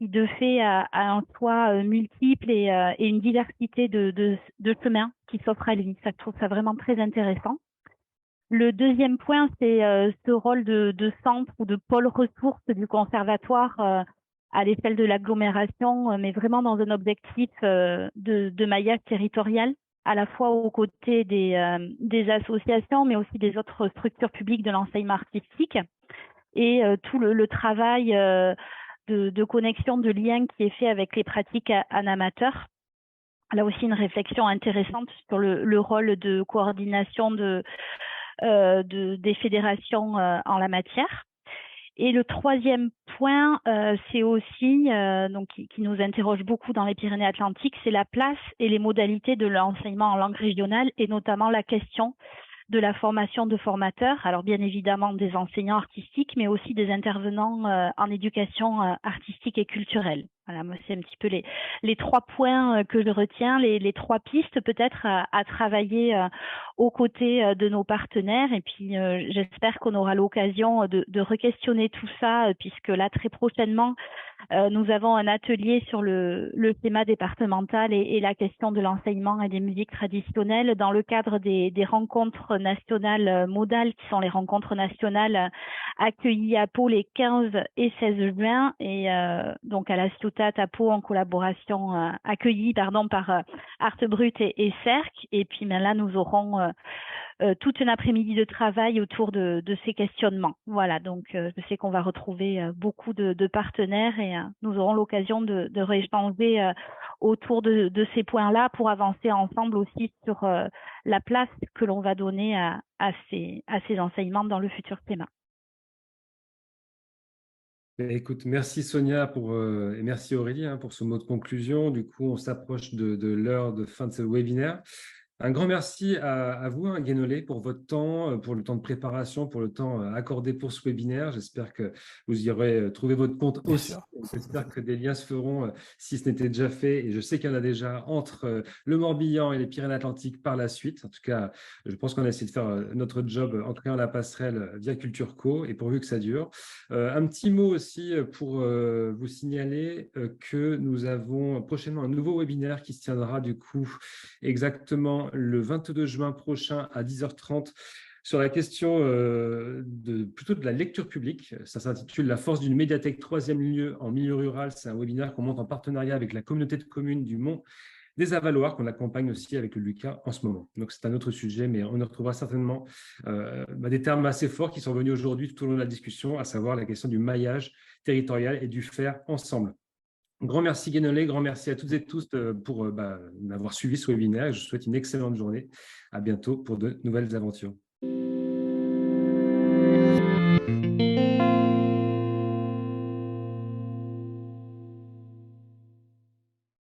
de fait a un choix multiple et une diversité de chemins qui s'offrent à lui. Ça, je trouve ça vraiment très intéressant. Le deuxième point, c'est ce rôle de centre ou de pôle ressources du conservatoire à l'échelle de l'agglomération, mais vraiment dans un objectif de maillage territorial, à la fois aux côtés des associations, mais aussi des autres structures publiques de l'enseignement artistique. Et tout le travail de connexion, de lien qui est fait avec les pratiques en amateur. Là aussi, une réflexion intéressante sur le rôle de coordination des fédérations en la matière. Et le troisième point, c'est aussi, qui nous interroge beaucoup dans les Pyrénées-Atlantiques, c'est la place et les modalités de l'enseignement en langue régionale, et notamment la question de la formation de formateurs, alors bien évidemment des enseignants artistiques, mais aussi des intervenants en éducation artistique et culturelle. Voilà, moi c'est un petit peu les 3 points que je retiens, les 3 pistes peut-être à travailler aux côtés de nos partenaires, et puis j'espère qu'on aura l'occasion de re-questionner tout ça, puisque là très prochainement, Nous avons un atelier sur le schéma départemental et la question de l'enseignement et des musiques traditionnelles dans le cadre des rencontres nationales modales, qui sont les rencontres nationales accueillies à Pau les 15 et 16 juin, et donc à la Ciutat à Pau en collaboration, accueillie par Art Brut et Cerc. Et puis là, nous aurons toute une après-midi de travail autour de ces questionnements. Voilà, donc je sais qu'on va retrouver beaucoup de partenaires et nous aurons l'occasion de rééchanger autour de ces points-là pour avancer ensemble aussi sur la place que l'on va donner à ces enseignements dans le futur schéma. Écoute, merci Sonia et merci Aurélie pour ce mot de conclusion. Du coup, on s'approche de l'heure de fin de ce webinaire. Un grand merci à vous, Guénolé, pour votre temps, pour le temps de préparation, pour le temps accordé pour ce webinaire. J'espère que vous y aurez trouvé votre compte aussi. J'espère que des liens se feront si ce n'était déjà fait. Et je sais qu'il y en a déjà entre le Morbihan et les Pyrénées-Atlantiques par la suite. En tout cas, je pense qu'on a essayé de faire notre job en créant la passerelle via Culture Co et pourvu que ça dure. Un petit mot aussi pour vous signaler que nous avons prochainement un nouveau webinaire qui se tiendra du coup exactement le 22 juin prochain à 10h30 sur la question plutôt de la lecture publique. Ça s'intitule « La force d'une médiathèque troisième lieu en milieu rural ». C'est un webinaire qu'on monte en partenariat avec la communauté de communes du Mont des Avaloirs, qu'on accompagne aussi avec le Lucas en ce moment. Donc, c'est un autre sujet, mais on y retrouvera certainement des termes assez forts qui sont venus aujourd'hui tout au long de la discussion, à savoir la question du maillage territorial et du faire ensemble. Grand merci Guénolé, grand merci à toutes et tous pour m'avoir suivi ce webinaire. Je vous souhaite une excellente journée. À bientôt pour de nouvelles aventures.